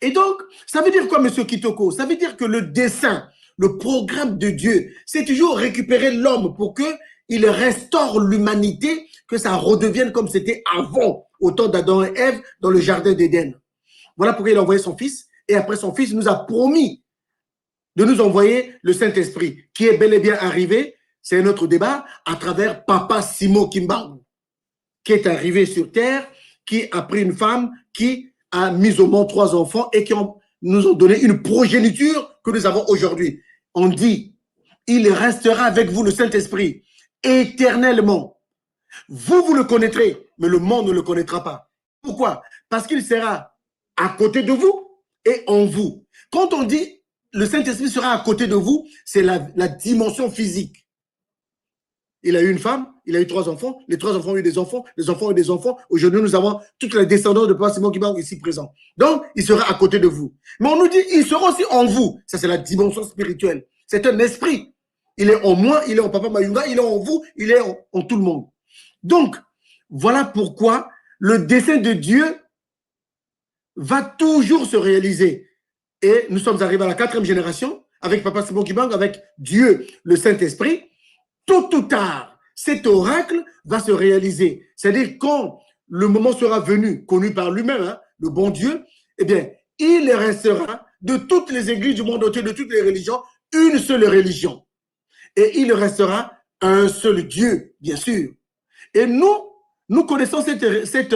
Et donc, ça veut dire quoi, M. Kitoko? Ça veut dire que le dessein, le programme de Dieu, c'est toujours récupérer l'homme pour qu'il restaure l'humanité, que ça redevienne comme c'était avant, au temps d'Adam et Ève, dans le jardin d'Éden. Voilà pourquoi il a envoyé son fils, et après son fils, il nous a promis de nous envoyer le Saint-Esprit, qui est bel et bien arrivé, c'est un autre débat, à travers Papa Simo Kimbangu, qui est arrivé sur Terre, qui a pris une femme, qui a mis au monde 3 enfants et qui nous ont donné une progéniture que nous avons aujourd'hui. On dit, il restera avec vous le Saint-Esprit éternellement. Vous le connaîtrez, mais le monde ne le connaîtra pas. Pourquoi? Parce qu'il sera à côté de vous et en vous. Quand on dit le Saint-Esprit sera à côté de vous, c'est la dimension physique. Il a eu une femme, il a eu 3 enfants, les 3 enfants ont eu des enfants, les enfants ont eu des enfants. Aujourd'hui, nous avons toute la descendance de Papa Simon Kimbangu ici présent. Donc, il sera à côté de vous. Mais on nous dit, il sera aussi en vous. Ça, c'est la dimension spirituelle. C'est un esprit. Il est en moi, il est en Papa Mayunga, il est en vous, il est en tout le monde. Donc, voilà pourquoi le dessein de Dieu va toujours se réaliser. Et nous sommes arrivés à la 4e génération avec Papa Simon Kimbangu, avec Dieu, le Saint-Esprit. Tôt ou tard, cet oracle va se réaliser. C'est-à-dire quand le moment sera venu, connu par lui-même, hein, le bon Dieu, eh bien, il restera de toutes les églises du monde entier, de toutes les religions, une seule religion. Et il restera un seul Dieu, bien sûr. Et nous connaissons cette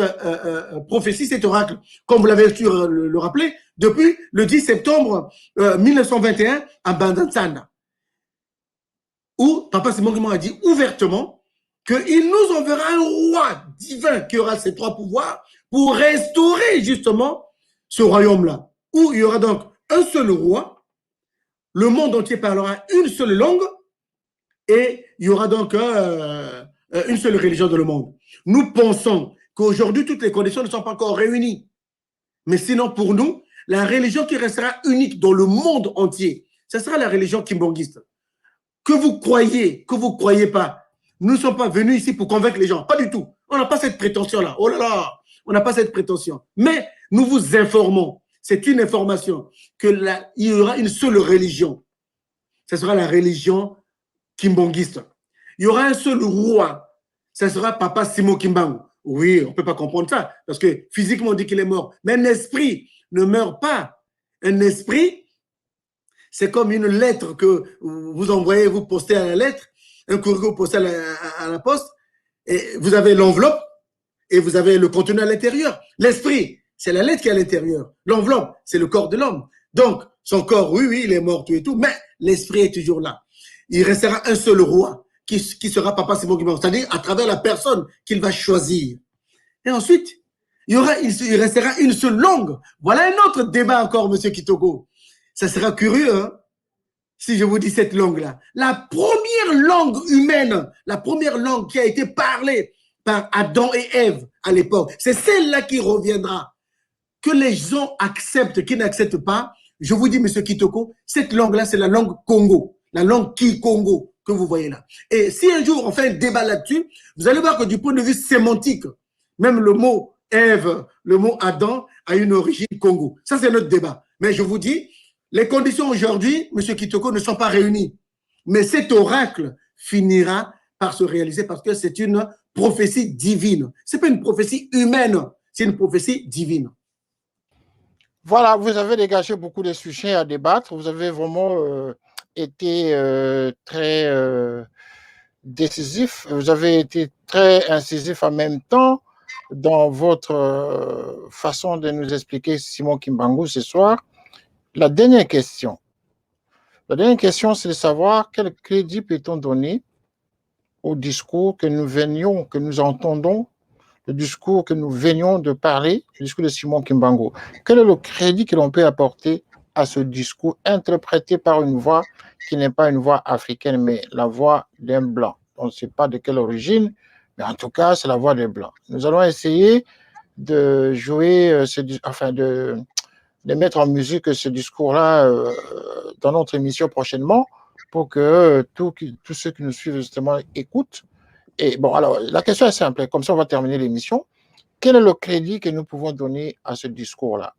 prophétie, cet oracle, comme vous l'avez su le rappeler, depuis le 10 septembre 1921 à Bandansanda, où Papa Simon Kimbangu a dit ouvertement qu'il nous enverra un roi divin qui aura ces 3 pouvoirs pour restaurer justement ce royaume-là, où il y aura donc un seul roi, le monde entier parlera une seule langue et il y aura donc une seule religion dans le monde. Nous pensons qu'aujourd'hui, toutes les conditions ne sont pas encore réunies. Mais sinon, pour nous, la religion qui restera unique dans le monde entier, ce sera la religion kimbanguiste. Que vous croyez pas, nous ne sommes pas venus ici pour convaincre les gens. Pas du tout. On n'a pas cette prétention-là. Oh là là, on n'a pas cette prétention. Mais nous vous informons, c'est une information, qu'il y aura une seule religion. Ce sera la religion kimbanguiste. Il y aura un seul roi. Ce sera Papa Simon Kimbangu. Oui, on ne peut pas comprendre ça, parce que physiquement, on dit qu'il est mort. Mais un esprit ne meurt pas. Un esprit, c'est comme une lettre que vous envoyez, vous postez à la lettre, un courrier que vous postez à la poste, et vous avez l'enveloppe et vous avez le contenu à l'intérieur. L'esprit, c'est la lettre qui est à l'intérieur. L'enveloppe, c'est le corps de l'homme. Donc, son corps, oui, il est mort, tout et tout, mais l'esprit est toujours là. Il restera un seul roi qui sera Papa Simon Kimbangu, c'est-à-dire à travers la personne qu'il va choisir. Et ensuite, il restera une seule langue. Voilà un autre débat encore, M. Kitoko. Ça sera curieux, hein, si je vous dis cette langue-là. La première langue humaine, la première langue qui a été parlée par Adam et Ève à l'époque, c'est celle-là qui reviendra. Que les gens acceptent, qu'ils n'acceptent pas, je vous dis, M. Kitoko, cette langue-là, c'est la langue Congo, la langue Kikongo que vous voyez là. Et si un jour on fait un débat là-dessus, vous allez voir que du point de vue sémantique, même le mot Ève, le mot Adam a une origine Congo. Ça, c'est notre débat. Mais je vous dis, les conditions aujourd'hui, M. Kitoko, ne sont pas réunies. Mais cet oracle finira par se réaliser parce que c'est une prophétie divine. Ce n'est pas une prophétie humaine, c'est une prophétie divine. Voilà, vous avez dégagé beaucoup de sujets à débattre. Vous avez vraiment été très décisif. Vous avez été très incisif en même temps dans votre façon de nous expliquer Simon Kimbangu ce soir. La dernière question, c'est de savoir quel crédit peut-on donner au discours que nous entendons le discours que nous venions de parler, le discours de Simon Kimbangu? Quel est le crédit que l'on peut apporter à ce discours interprété par une voix qui n'est pas une voix africaine, mais la voix d'un blanc? On ne sait pas de quelle origine, mais en tout cas, c'est la voix des blancs. Nous allons essayer de jouer, de mettre en musique ce discours-là dans notre émission prochainement pour que tous ceux qui nous suivent justement écoutent. Et bon, alors, la question est simple, comme ça on va terminer l'émission. Quel est le crédit que nous pouvons donner à ce discours-là?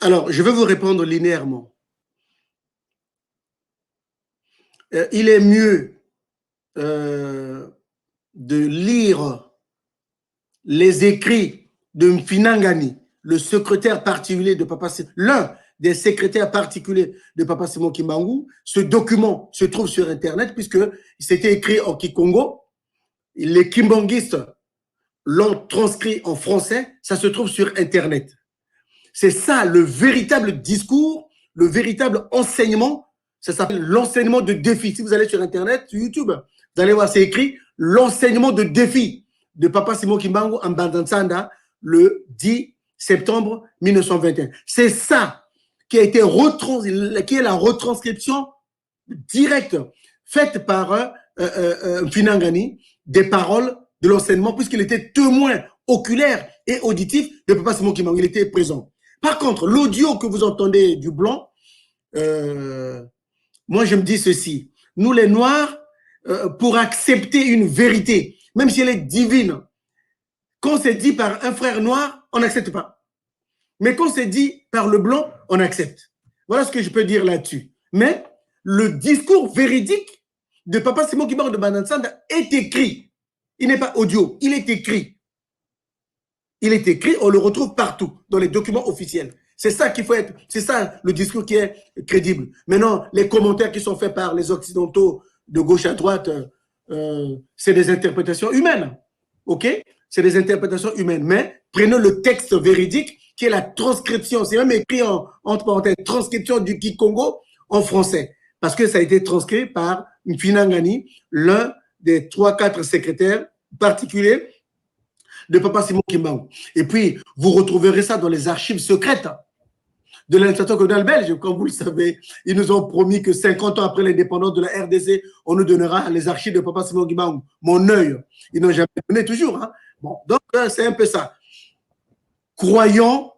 Alors, je vais vous répondre linéairement. Il est mieux de lire les écrits de Mfinangani, le secrétaire particulier de Papa Simon, l'un des secrétaires particuliers de Papa Simon Kimbangu. Ce document se trouve sur Internet puisque c'était écrit en Kikongo. Les kimbanguistes l'ont transcrit en français. Ça se trouve sur Internet. C'est ça le véritable discours, le véritable enseignement. Ça s'appelle l'enseignement de défi. Si vous allez sur Internet, sur YouTube, vous allez voir, c'est écrit l'enseignement de défi de Papa Simon Kimbangu en Bandansanda le 10 septembre 1921. C'est ça qui a été qui est la retranscription directe faite par Finangani des paroles de l'enseignement puisqu'il était témoin oculaire et auditif de Papa Simon Kimbangu. Il était présent. Par contre, l'audio que vous entendez du blanc, moi je me dis ceci. Nous les Noirs, pour accepter une vérité, même si elle est divine, quand c'est dit par un frère noir, on n'accepte pas. Mais quand c'est dit par le blanc, on accepte. Voilà ce que je peux dire là-dessus. Mais le discours véridique de Papa Simon Kimbangu de Bandansanda est écrit. Il n'est pas audio, il est écrit. Il est écrit, on le retrouve partout, dans les documents officiels. C'est ça qu'il faut être, c'est ça le discours qui est crédible. Maintenant, les commentaires qui sont faits par les Occidentaux de gauche à droite, c'est des interprétations humaines. OK? C'est des interprétations humaines. Mais prenons le texte véridique qui est la transcription. C'est même écrit entre parenthèses, transcription du Kikongo en français. Parce que ça a été transcrit par Mfinangani, l'un des 3-4 secrétaires particuliers de Papa Simon Kimbangu. Et puis, vous retrouverez ça dans les archives secrètes de l'administration coloniale belge. Comme vous le savez, ils nous ont promis que 50 ans après l'indépendance de la RDC, on nous donnera les archives de Papa Simon Kimbangu. Mon œil, ils n'ont jamais donné toujours. Hein. Bon, donc, c'est un peu ça. Croyons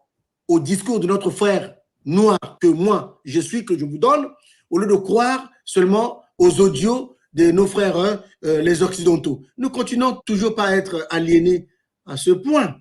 au discours de notre frère noir que moi, je suis, que je vous donne, au lieu de croire seulement aux audios de nos frères, les Occidentaux. Nous continuons toujours pas à être aliénés à ce point.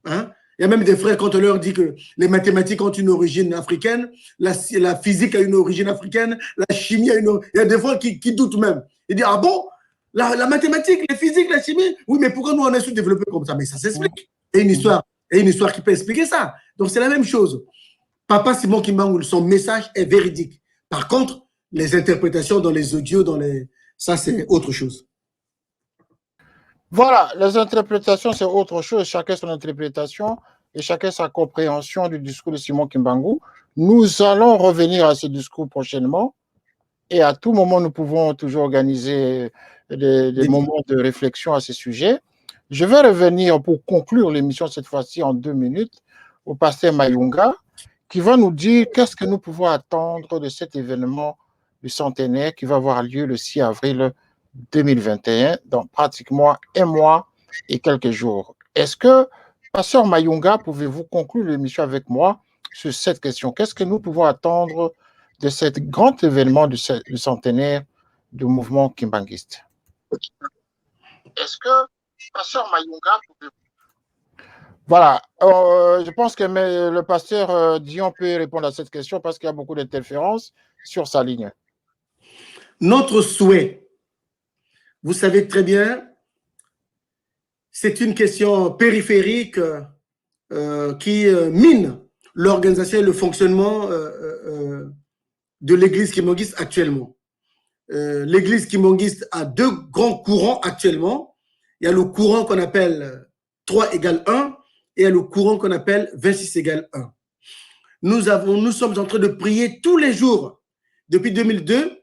Hein? Il y a même des frères, quand on leur dit que les mathématiques ont une origine africaine, la physique a une origine africaine, la chimie a une origine... Il y a des fois qui doutent même. Ils disent, ah bon, la mathématique, la physique, la chimie, oui, mais pourquoi nous on est sous-développés comme ça? Mais ça s'explique. Il y a une histoire qui peut expliquer ça. Donc c'est la même chose. Papa Simon Kimbangu, son message est véridique. Par contre, les interprétations dans les audios, ça c'est autre chose. Voilà, les interprétations, c'est autre chose. Chacun son interprétation et chacun sa compréhension du discours de Simon Kimbangu. Nous allons revenir à ce discours prochainement et à tout moment, nous pouvons toujours organiser des moments de réflexion à ce sujet. Je vais revenir pour conclure l'émission cette fois-ci en 2 minutes au pasteur Mayunga qui va nous dire qu'est-ce que nous pouvons attendre de cet événement du centenaire qui va avoir lieu le 6 avril 2021, dans pratiquement 1 mois et quelques jours. Est-ce que, pasteur Mayunga, pouvez-vous conclure l'émission avec moi sur cette question? Qu'est-ce que nous pouvons attendre de cet grand événement du centenaire du mouvement kimbanguiste? Est-ce que, pasteur Mayunga, pouvez-vous... Voilà, je pense que le pasteur Dion peut répondre à cette question parce qu'il y a beaucoup d'interférences sur sa ligne. Notre souhait, vous savez très bien, c'est une question périphérique qui mine l'organisation et le fonctionnement de l'Église kimbanguiste actuellement. L'Église kimbanguiste a 2 grands courants actuellement. Il y a le courant qu'on appelle 3 égale 1 et il y a le courant qu'on appelle 26 égale 1. Nous sommes en train de prier tous les jours depuis 2002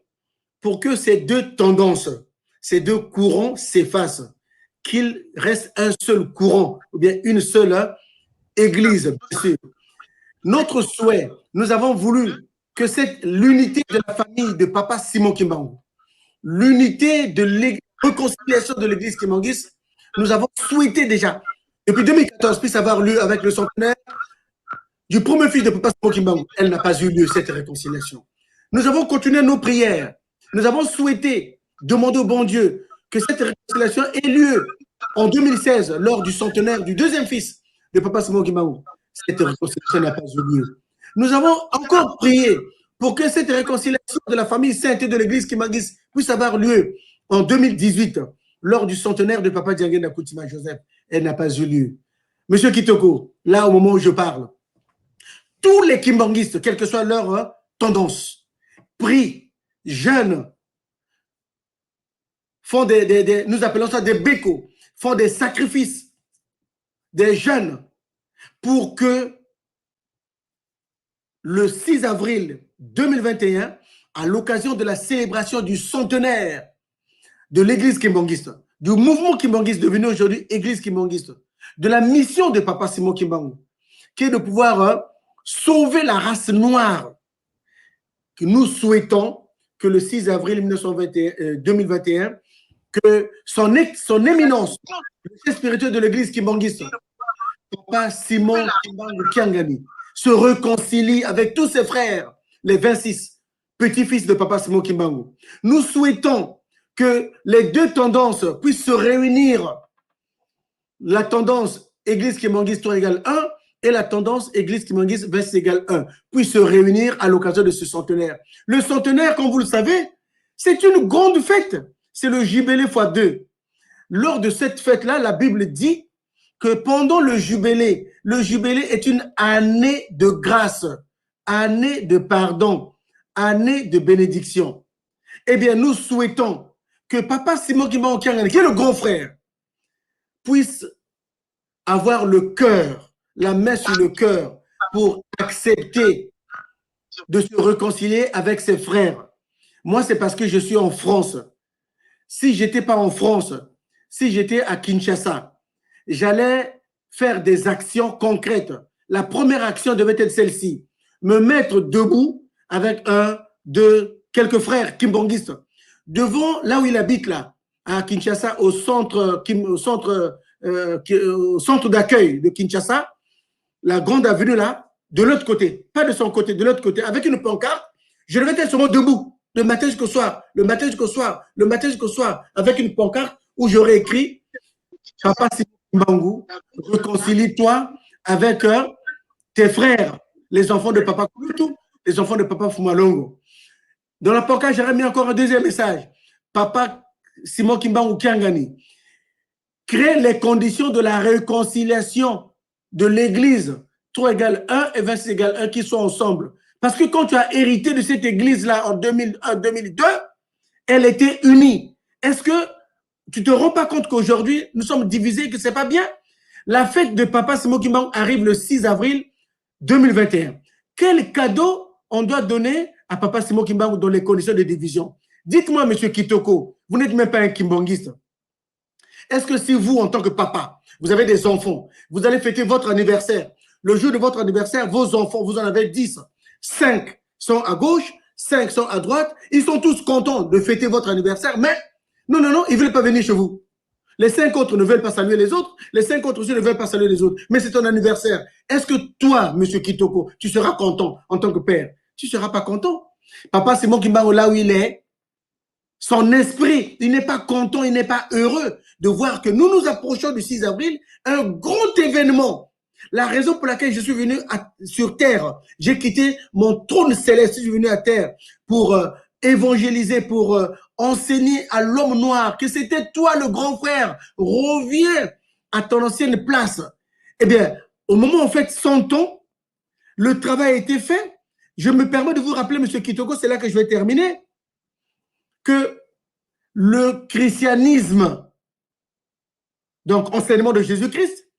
pour que ces 2 tendances, ces 2 courants s'effacent qu'il reste un seul courant, ou bien une seule église, bien sûr. Notre souhait, nous avons voulu que l'unité de la famille de Papa Simon Kimbangu, l'unité de la réconciliation de l'église Kimbanguiste, nous avons souhaité déjà, depuis 2014, puisse avoir lieu avec le centenaire du premier fils de Papa Simon Kimbangu. Elle n'a pas eu lieu, cette réconciliation. Nous avons continué nos prières. Nous avons souhaité demander au bon Dieu que cette réconciliation ait lieu en 2016, lors du centenaire du deuxième fils de Papa Simon Kimbangu. Cette réconciliation n'a pas eu lieu. Nous avons encore prié pour que cette réconciliation de la famille sainte de l'église Kimbanguiste puisse avoir lieu en 2018, lors du centenaire de Papa Diangena Koutima Joseph. Elle n'a pas eu lieu. Monsieur Kitoko, là, au moment où je parle, tous les Kimbanguistes, quelle que soit leur tendance, prient, jeûnent, font nous appelons ça des bécos, font des sacrifices, des jeûnes, pour que le 6 avril 2021, à l'occasion de la célébration du centenaire de l'église kimbanguiste, du mouvement kimbanguiste devenu aujourd'hui église kimbanguiste, de la mission de Papa Simon Kimbangu, qui est de pouvoir sauver la race noire, que nous souhaitons que le 6 avril 2021, que son éminence, le chef spirituel de l'église kimbanguiste, Papa Simon Kimbangu Kiangani, se réconcilie avec tous ses frères, les 26 petits-fils de Papa Simon Kimbangu. Nous souhaitons que les deux tendances puissent se réunir. La tendance Église Kimbanguiste 3 égale 1 et la tendance Église Kimbanguiste 20 égale 1 puissent se réunir à l'occasion de ce centenaire. Le centenaire, comme vous le savez, c'est une grande fête. C'est le jubilé x2. Lors de cette fête-là, la Bible dit que pendant le jubilé est une année de grâce, année de pardon, année de bénédiction. Eh bien, nous souhaitons que Papa Simon Kimbangu Kiangani, qui est le grand frère, puisse avoir le cœur, la main sur le cœur pour accepter de se réconcilier avec ses frères. Moi, c'est parce que je suis en France. Si je n'étais pas en France, si j'étais à Kinshasa, j'allais faire des actions concrètes. La première action devait être celle-ci. Me mettre debout avec quelques frères kimbanguistes devant là où il habite, là, à Kinshasa, au centre d'accueil de Kinshasa, la grande avenue là, de l'autre côté, pas de son côté, de l'autre côté, avec une pancarte. Je devais être seulement debout, le matin jusqu'au soir, le matin jusqu'au soir, le matin jusqu'au soir, avec une pancarte où j'aurais écrit « Papa Simon Kimbangu, réconcilie-toi avec tes frères, les enfants de Papa Kouloutou, les enfants de Papa Fumalongo. » Dans la pancarte, j'aurais mis encore un deuxième message. Papa Simon Kimbangu Kiangani, crée les conditions de la réconciliation de l'Église 3 égale 1 et 26 égale 1 qui sont ensemble. Parce que quand tu as hérité de cette Église-là en 2001-2002, elle était unie. Est-ce que tu ne te rends pas compte qu'aujourd'hui, nous sommes divisés, que ce n'est pas bien? La fête de Papa Simon Kimbangu arrive le 6 avril 2021. Quel cadeau on doit donner à Papa Simon Kimbangu dans les conditions de division? Dites-moi, M. Kitoko, vous n'êtes même pas un kimbanguiste. Est-ce que si vous, en tant que papa, vous avez des enfants, vous allez fêter votre anniversaire, le jour de votre anniversaire, vos enfants, vous en avez 10, 5 sont à gauche, 5 sont à droite, ils sont tous contents de fêter votre anniversaire, mais non, ils ne veulent pas venir chez vous. Les 5 autres ne veulent pas saluer les autres, les 5 autres aussi ne veulent pas saluer les autres, mais c'est ton anniversaire. Est-ce que toi, M. Kitoko, tu seras content en tant que père? Tu ne seras pas content. Papa Simon Kimbangu, là où il est, son esprit, il n'est pas content, il n'est pas heureux de voir que nous nous approchons du 6 avril, un grand événement. La raison pour laquelle je suis venu sur terre, j'ai quitté mon trône céleste, je suis venu à terre pour évangéliser, pour enseigner à l'homme noir que c'était toi le grand frère, reviens à ton ancienne place. Eh bien, au moment où on fait 100 ans, le travail a été fait. Je me permets de vous rappeler, M. Kitoko, c'est là que je vais terminer, que le christianisme, donc enseignement de Jésus-Christ,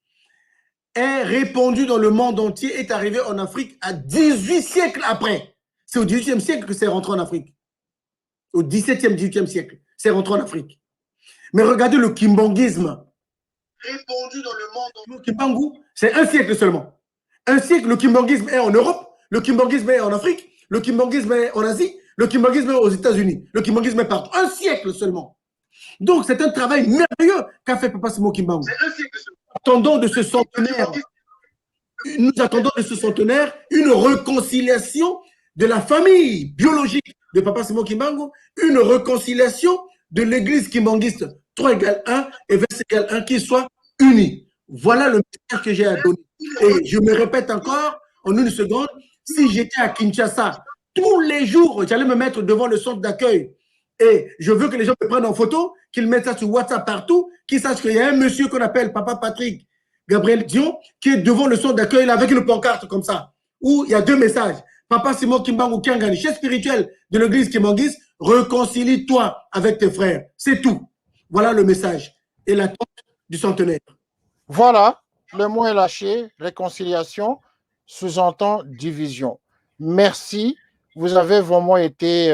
est répandu dans le monde entier, est arrivé en Afrique à 18 siècles après. C'est au 18e siècle que c'est rentré en Afrique. Au 17e, 18e siècle, c'est rentré en Afrique. Mais regardez le kimbanguisme. répandu dans le monde. Le Kimbangu, c'est un siècle seulement. Un siècle, le kimbanguisme est en Europe, le kimbanguisme est en Afrique, le kimbanguisme est en Asie, le kimbanguisme est aux États-Unis, le kimbanguisme est partout. Un siècle seulement. Donc, c'est un travail merveilleux qu'a fait Papa Simon Kimbangu. Attendons de ce centenaire, nous attendons de ce centenaire une réconciliation de la famille biologique de Papa Simon Kimbangu, une réconciliation de l'église kimbanguiste 3 égale 1 et 20 égale 1 qui soit unie. Voilà le message que j'ai à donner. Et je me répète encore en une seconde, si j'étais à Kinshasa, tous les jours, j'allais me mettre devant le centre d'accueil et je veux que les gens me prennent en photo, qu'ils mettent ça sur WhatsApp partout, qu'ils sachent qu'il y a un monsieur qu'on appelle Papa Patrick Gabriel Dion qui est devant le centre d'accueil avec une pancarte comme ça, où il y a 2 messages. Papa Simon Kimbangu Kiangani, chef spirituel de l'église kimbanguiste, réconcilie-toi avec tes frères. C'est tout. Voilà le message et l'attente du centenaire. Voilà, le mot est lâché, réconciliation, sous-entend division. Merci, vous avez vraiment été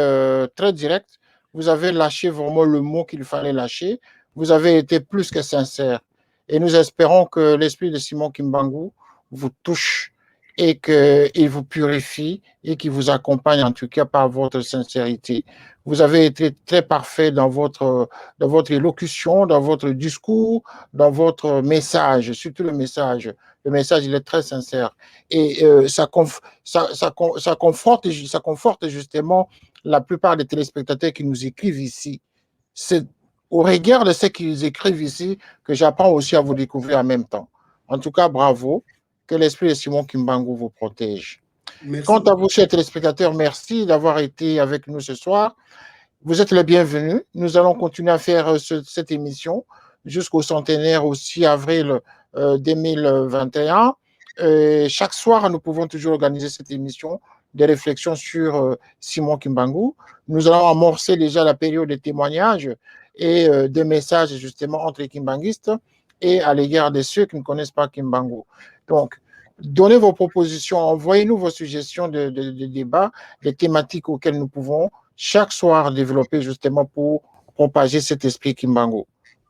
très direct, vous avez lâché vraiment le mot qu'il fallait lâcher, vous avez été plus que sincère. Et nous espérons que l'esprit de Simon Kimbangu vous touche et qu'il vous purifie et qu'il vous accompagne en tout cas par votre sincérité. Vous avez été très parfait dans votre élocution, dans votre discours, dans votre message, surtout le message. Le message, il est très sincère. Et ça conforte justement la plupart des téléspectateurs qui nous écrivent ici. C'est au regard de ce qu'ils écrivent ici que j'apprends aussi à vous découvrir en même temps. En tout cas, bravo. Que l'esprit de Simon Kimbangu vous protège. Merci. Quant à vous, chers téléspectateurs, merci d'avoir été avec nous ce soir. Vous êtes les bienvenus. Nous allons continuer à faire cette émission jusqu'au centenaire au 6 avril 2021. Chaque soir, nous pouvons toujours organiser cette émission des réflexions sur Simon Kimbangu. Nous allons amorcer déjà la période des témoignages et des messages justement entre les kimbanguistes et à l'égard de ceux qui ne connaissent pas Kimbangu. Donc, donnez vos propositions, envoyez-nous vos suggestions de débats, des thématiques auxquelles nous pouvons chaque soir développer justement pour propager cet esprit Kimbangu.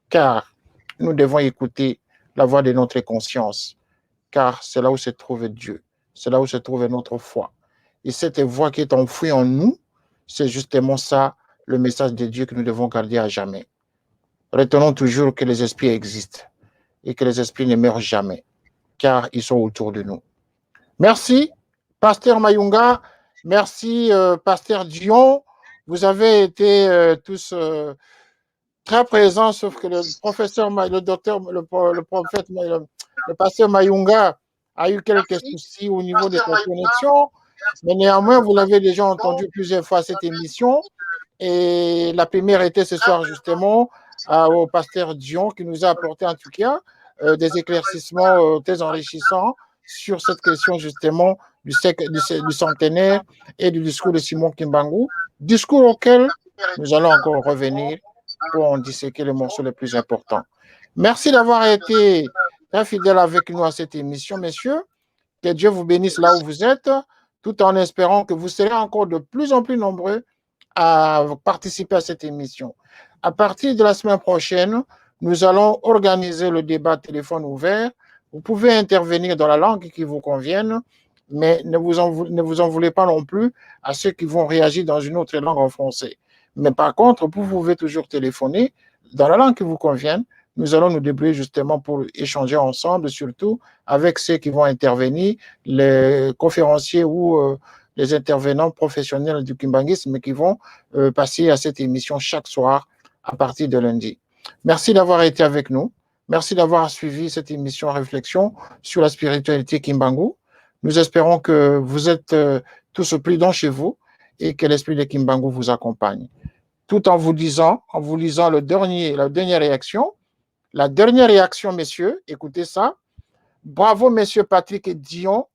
Car nous devons écouter la voix de notre conscience, car c'est là où se trouve Dieu, c'est là où se trouve notre foi. Et cette voix qui est enfouie en nous, c'est justement ça, le message de Dieu que nous devons garder à jamais. Retenons toujours que les esprits existent et que les esprits ne meurent jamais, car ils sont autour de nous. Merci, Pasteur Mayunga. Merci, Pasteur Dion. Vous avez été tous très présents, sauf que le professeur, le prophète, le pasteur Mayunga a eu quelques soucis au niveau de sa connexion. Mais néanmoins, vous l'avez déjà entendu plusieurs fois cette émission. Et la première était ce soir, justement, au pasteur Dion, qui nous a apporté en tout cas des éclaircissements très enrichissants sur cette question justement du centenaire et du discours de Simon Kimbangu, discours auquel nous allons encore revenir pour en disséquer les morceaux les plus importants. Merci d'avoir été très fidèles avec nous à cette émission, messieurs. Que Dieu vous bénisse là où vous êtes, tout en espérant que vous serez encore de plus en plus nombreux à participer à cette émission. À partir de la semaine prochaine, nous allons organiser le débat téléphone ouvert. Vous pouvez intervenir dans la langue qui vous convienne, mais ne vous en voulez pas non plus à ceux qui vont réagir dans une autre langue en français. Mais par contre, vous pouvez toujours téléphoner dans la langue qui vous convienne. Nous allons nous débrouiller justement pour échanger ensemble, surtout avec ceux qui vont intervenir, les conférenciers ou les intervenants professionnels du kimbanguisme qui vont passer à cette émission chaque soir à partir de lundi. Merci d'avoir été avec nous. Merci d'avoir suivi cette émission Réflexion sur la spiritualité Kimbangu. Nous espérons que vous êtes tous prudents chez vous et que l'esprit de Kimbangu vous accompagne. Tout en vous lisant la dernière réaction. La dernière réaction, messieurs, écoutez ça. Bravo, messieurs Patrick et Dion,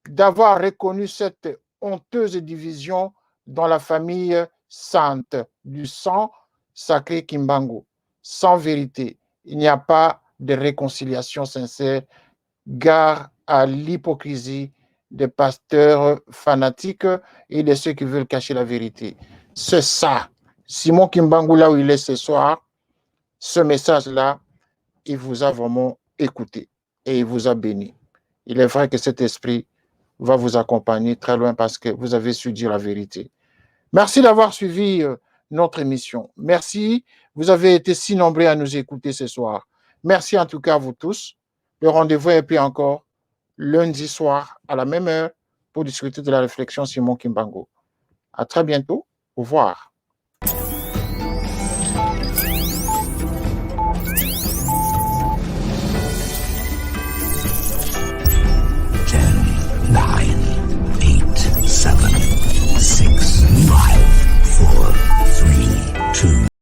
d'avoir reconnu cette honteuse division dans la famille sainte du sang sacré Kimbangu. Sans vérité, il n'y a pas de réconciliation sincère. Gare à l'hypocrisie des pasteurs fanatiques et de ceux qui veulent cacher la vérité. C'est ça. Simon Kimbangu, là où il est ce soir, ce message-là il vous a vraiment écouté et il vous a béni. Il est vrai que cet esprit va vous accompagner très loin parce que vous avez su dire la vérité. Merci d'avoir suivi notre émission. Merci. Vous avez été si nombreux à nous écouter ce soir. Merci en tout cas à vous tous. Le rendez-vous est pris encore lundi soir à la même heure pour discuter de la réflexion Simon Kimbangu. À très bientôt. Au revoir.